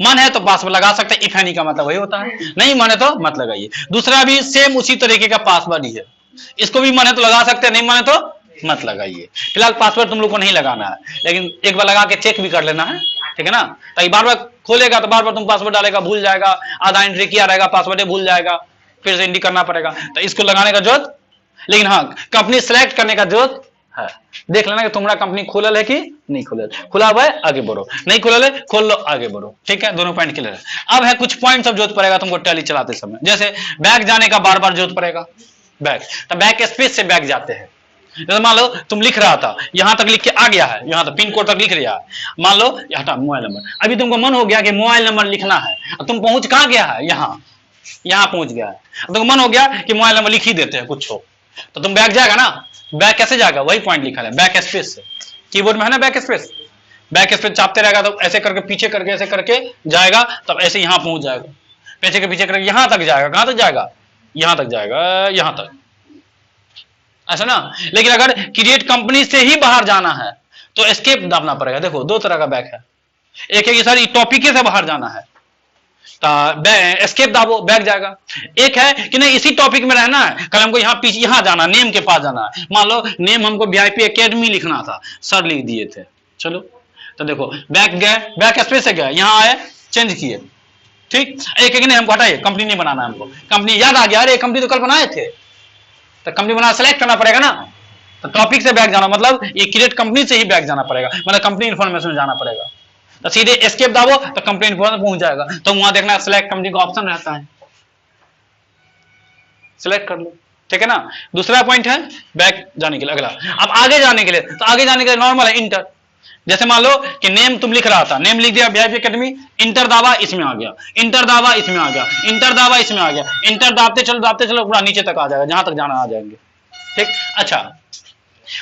मन है तो पासवर्ड लगा सकते हैं, इफ एनी का मतलब वही होता है, नहीं मन है तो मत लगाइए। दूसरा भी सेम उसी तरीके का पासवर्ड ही है, इसको भी मन है तो लगा सकते हैं, नहीं मन है तो मत लगाइए। फिलहाल पासवर्ड तुम लोग को नहीं लगाना है, लेकिन एक बार लगा के चेक भी कर लेना है, ठीक है ना। ताकि बार बार खोलेगा तो बार बार तुम पासवर्ड डालेगा भूल जाएगा, आधा एंट्री किया रहेगा पासवर्ड भूल जाएगा, फिर से एंट्री करना पड़ेगा। तो इसको लगाने का जरूरत, लेकिन हाँ कंपनी सेलेक्ट करने का जरूरत है। देख लेना कि तुम्हारा कंपनी खुलल है कि नहीं खुलल, खुला हुआ है आगे बढ़ो, नहीं खुलल है खोल लो आगे बढ़ो, ठीक है। दोनों पॉइंट क्लियर है। अब है कुछ पॉइंट सब जरूरत पड़ेगा तुमको टैली चलाते समय, जैसे बैक जाने का बार बार जरूरत पड़ेगा। बैक तो बैक स्पेस से बैक जाते हैं। जैसे मान लो तुम लिख रहा था, यहां तक लिख के आ गया है, यहां तक पिन कोड तक लिख लिया है, मान लो हटा मोबाइल नंबर, अभी तुमको मन हो गया कि मोबाइल नंबर लिखना है, अब तुम पहुंच कहां गया है, यहाँ पहुंच गया है, अब तुमको मन हो गया कि मोबाइल नंबर लिख ही देते हैं कुछ हो, तो तुम बैक जाएगा ना। बैक कैसे जाएगा, वही पॉइंट लिखा है बैक स्पेस से, कीबोर्ड में है ना बैक स्पेस। बैक स्पेस चापते रहेगा तो ऐसे करके पीछे करके ऐसे करके जाएगा, तब ऐसे यहां पहुंच जाएगा, पीछे के पीछे करके यहां तक जाएगा, कहां तक जाएगा, यहां तक जाएगा, यहां तक, ऐसा ना। लेकिन अगर क्रिएट कंपनी से ही बाहर जाना है तो एस्केप दाबना पड़ेगा। देखो दो तरह का बैक है, एक है कि सर टॉपिक से बाहर जाना है एस्केप दाबो बैक जाएगा, एक है कि नहीं इसी टॉपिक में रहना है, कल हमको यहाँ पीछे यहाँ जाना, नेम के पास जाना है, मान लो नेम हमको वीआईपी एकेडमी लिखना था, सर लिख दिए थे, चलो तो देखो बैक गए, बैक स्पेस से गए, यहाँ आए चेंज किए, ठीक। एक है कि नहीं हमको हटाइए कंपनी नहीं बनाना है, हमको कंपनी याद आ गया, अरे कंपनी तो कल बनाए थे, तो कंपनी बना सेलेक्ट करना पड़ेगा ना। तो टॉपिक से बैक जाना मतलब ये क्रिएट कंपनी से ही बैक जाना पड़ेगा, मतलब कंपनी इन्फॉर्मेशन में जाना पड़ेगा। तो सीधे एस्केप दाबो तो कंपनी इन्फॉर्मेशन पहुंच जाएगा, तो वहां देखना सिलेक्ट कंपनी का ऑप्शन रहता है, सिलेक्ट कर लो, ठीक है ना। दूसरा पॉइंट है बैक जाने के लिए। अगला अब आगे जाने के लिए, तो आगे जाने के लिए नॉर्मल है इंटर। जैसे मान लो कि नेम तुम लिख रहा था, नेम लिख दिया वीआईपी एकेडमी, इंटर दाबा इसमें आ गया, इंटर दाबा इसमें आ गया, इंटर दाबा इसमें आ गया, इंटर दाबते चलो पूरा नीचे तक आ जाएगा, जहां तक जाना आ जाएंगे, ठीक। अच्छा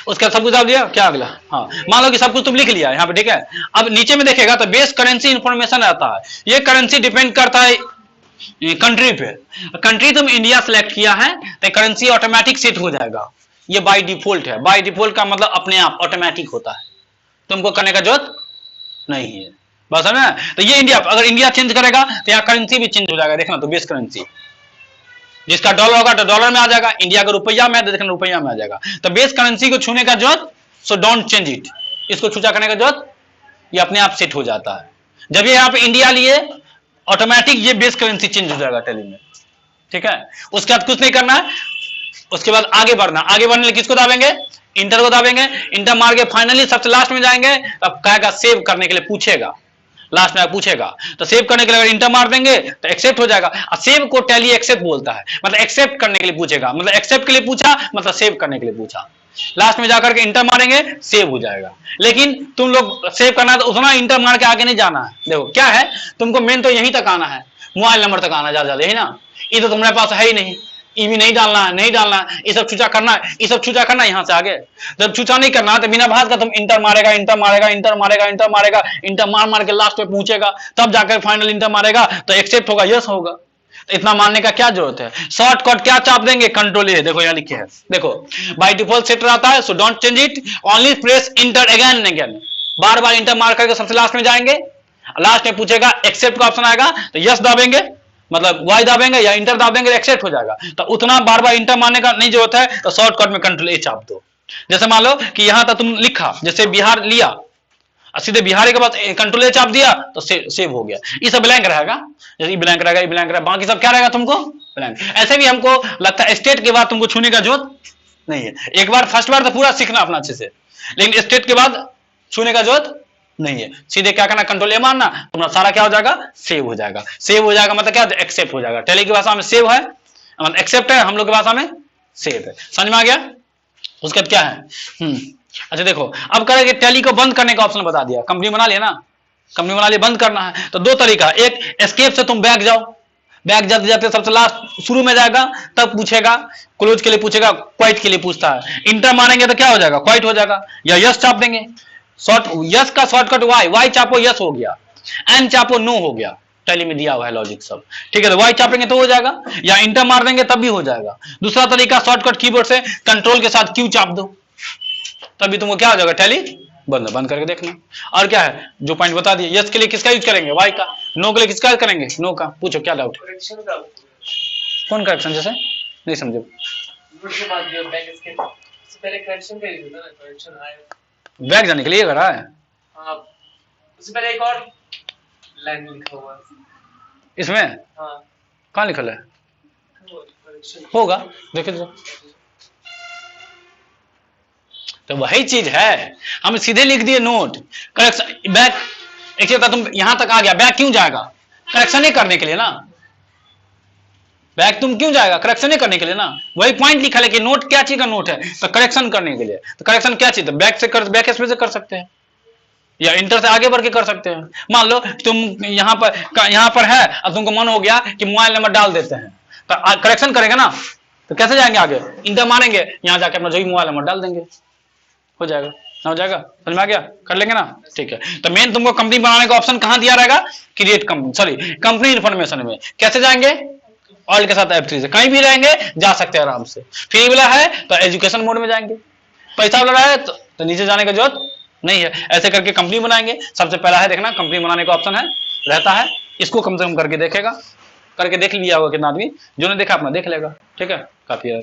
उसका सब कुछ डाल दिया, क्या अगला, हाँ मान लो कि सब कुछ तुम लिख लिया यहाँ पे, ठीक है। अब नीचे में देखेगा तो बेस करेंसी इंफॉर्मेशन आता है, ये करेंसी डिपेंड करता है कंट्री पे। कंट्री तुम इंडिया सेलेक्ट किया है तो करेंसी ऑटोमेटिक सेट हो जाएगा, ये बाय डिफॉल्ट है। बाय डिफॉल्ट का मतलब अपने आप ऑटोमेटिक होता है, तुमको करने का जरूरत नहीं है, बस है ना। तो ये इंडिया, अगर इंडिया चेंज करेगा तो यहाँ करेंसी भी चेंज हो जाएगा, देखना तो बेस करेंसी जिसका डॉलर होगा तो डॉलर में आ जाएगा, इंडिया का रुपया में तो देखना रुपया में आ जाएगा। तो बेस करेंसी को छूने का जरूरत, सो डोंट चेंज इट, इसको छूचा करने का जरूरत, ये अपने आप सेट हो जाता है। जब ये यहाँ पे इंडिया लिए ऑटोमेटिक ये बेस करेंसी चेंज हो जाएगा टेली में, ठीक है। उसके बाद कुछ नहीं करना है, उसके बाद आगे बढ़ना, आगे बढ़ने के किसको दाबेंगे, इंटर को दाबेंगे, इंटर मार के फाइनली सबसे लास्ट में जाएंगे, तब कहेगा सेव करने के लिए पूछेगा, लास्ट में पूछेगा तो सेव करने के लिए अगर इंटर मार देंगे तो एक्सेप्ट हो जाएगा। और सेव को टैली एक्सेप्ट बोलता है, मतलब एक्सेप्ट करने के लिए पूछेगा, मतलब एक्सेप्ट के लिए पूछा मतलब सेव करने के लिए पूछा, लास्ट में जाकर के इंटर मारेंगे सेव हो जाएगा। लेकिन तुम लोग सेव करना है तो उतना इंटर मार के आगे नहीं जाना है। देखो क्या है, तुमको मेन तो यहीं तक आना है, मोबाइल नंबर तक आना ज्यादा यही ना, ये तो तुम्हारे पास है ही नहीं, ईवी नहीं डालना है, नहीं डालना है, ये सब छूचा करना है, ये सब छूचा करना है यहाँ से आगे। जब छूचा नहीं करना है तो बिना भाग का तुम इंटर मारेगा, इंटर मारेगा, इंटर मारेगा, इंटर मारेगा, इंटर मार मार के लास्ट पे पहुंचेगा, तब जाकर फाइनल इंटर मारेगा तो एक्सेप्ट होगा, यस होगा। तो इतना मानने का क्या जरूरत है, शॉर्टकट क्या चाप देंगे, कंट्रोल ए, देखो यहाँ लिखे है, देखो बाय डिफॉल्ट सेट रहता है, so don't change it, only press inter again and again, bar bar inter मार करके सबसे लास्ट में जाएंगे, लास्ट में पूछेगा एक्सेप्ट का ऑप्शन आएगा तो यस दाबेंगे, मतलब वाई दाबेंगे या इंटर दाबेंगे एक्सेप्ट हो जाएगा। तो उतना बार बार इंटर मारने का नहीं जरूरत है, तो शॉर्टकट में कंट्रोल ए चाप दो। जैसे मान लो कि यहां तक तुम लिखा, जैसे बिहार लिया, सीधे बिहार के बाद कंट्रोल ए चाप दिया तो सेव हो गया, ये सब ब्लैंक रहेगा, जैसे ब्लैंक रहेगा, ये ब्लैंक रहेगा, बाकी सब क्या रहेगा तुमको ब्लैंक। ऐसे भी हमको लगता है स्टेट के बाद तुमको छूने का जरूरत नहीं है, एक बार फर्स्ट बार तो पूरा सीखना अपना अच्छे से, लेकिन स्टेट के बाद छूने का जरूरत नहीं है, सीधे क्या करना कंट्रोल ए मारना, तुम्हारा सारा क्या हो जाएगा सेव हो जाएगा। सेव हो जाएगा मतलब क्या, एक्सेप्ट हो जाएगा। टेली की भाषा में सेव है, मतलब एक्सेप्ट है, हम लोग की भाषा में सेव है, समझ में आ गया। उसके बाद क्या है, अच्छा देखो अब करेंगे, टैली को बंद करने का ऑप्शन बता दिया, कंपनी बना लिया ना, कंपनी बना लिया, बंद करना है तो दो तरीका, एक एस्केप से तुम बैक जाओ, बैक जाते जाते सबसे लास्ट शुरू में जाएगा, तब पूछेगा क्लोज के लिए पूछेगा, क्वाइट के लिए पूछता है, इंटर मारेंगे तो क्या हो जाएगा क्वाइट हो जाएगा, या यस चाप देंगे, शॉर्ट यस का शॉर्टकट वाई, वाई चापो यस हो गया, एन चापो नो हो गया, टैली में दिया हुआ है लॉजिक सब। ठीक है, तो वाई चापेंगे तो हो जाएगा, या इंटर मार देंगे तब भी हो जाएगा। दूसरा तरीका शॉर्टकट कीबोर्ड से कंट्रोल के साथ क्यू चाप दो, तभी तुमको क्या हो जाएगा, टैली बंद करके देखना। और क्या है जो पॉइंट बता दिए, यस के लिए किसका यूज करेंगे, वाई का, नो के लिए किसका यूज करेंगे, नो का। पूछो क्या डाउट, कौन करेक्शन, जैसे नहीं समझे। बैक जाने के लिए कर रहा है, उससे पहले एक और लाइन लिखा हुआ है इसमें, हाँ कहाँ लिखल है, होगा देखिए। तो वही चीज है, हम सीधे लिख दिए नोट करेक्शन बैक। एक चीज तुम यहां तक आ गया, बैक क्यों जाएगा, करेक्शन ही करने के लिए ना। बैक तुम क्यों जाएगा, करेक्शन ही करने के लिए ना। वही पॉइंट लिखा है कि नोट क्या चीज का नोट है, तो करेक्शन करने के लिए। तो करेक्शन क्या चीज है, बैक से कर, बैक स्पेस से कर सकते हैं, या इंटर से आगे बढ़ के कर सकते हैं। मान लो तुम यहाँ पर है, अब तुमको मन हो गया कि मोबाइल नंबर डाल देते हैं, तो करेक्शन करेंगे ना, तो कैसे जाएंगे आगे, इंटर मारेंगे, यहाँ जाके अपना जो भी मोबाइल नंबर डाल देंगे, हो जाएगा ना, हो जाएगा, समझ में आ गया, कर लेंगे ना। ठीक है, तो मेन तुमको कंपनी बनाने का ऑप्शन कहां दिया रहेगा, create company, sorry company information में। कैसे जाएंगे, ऑल के साथ F3 से कहीं भी रहेंगे, जा सकते हैं आराम से। फ्री वाला है तो एजुकेशन मोड में जाएंगे, पैसा वाला है तो नीचे जाने की जरूरत नहीं है। ऐसे करके कंपनी बनाएंगे। सबसे पहला है देखना, कंपनी बनाने का ऑप्शन है रहता है, इसको कम से कम करके देखेगा, करके देख लिया होगा कितना आदमी, जो ने देखा अपना देख लेगा। ठीक है, काफी है।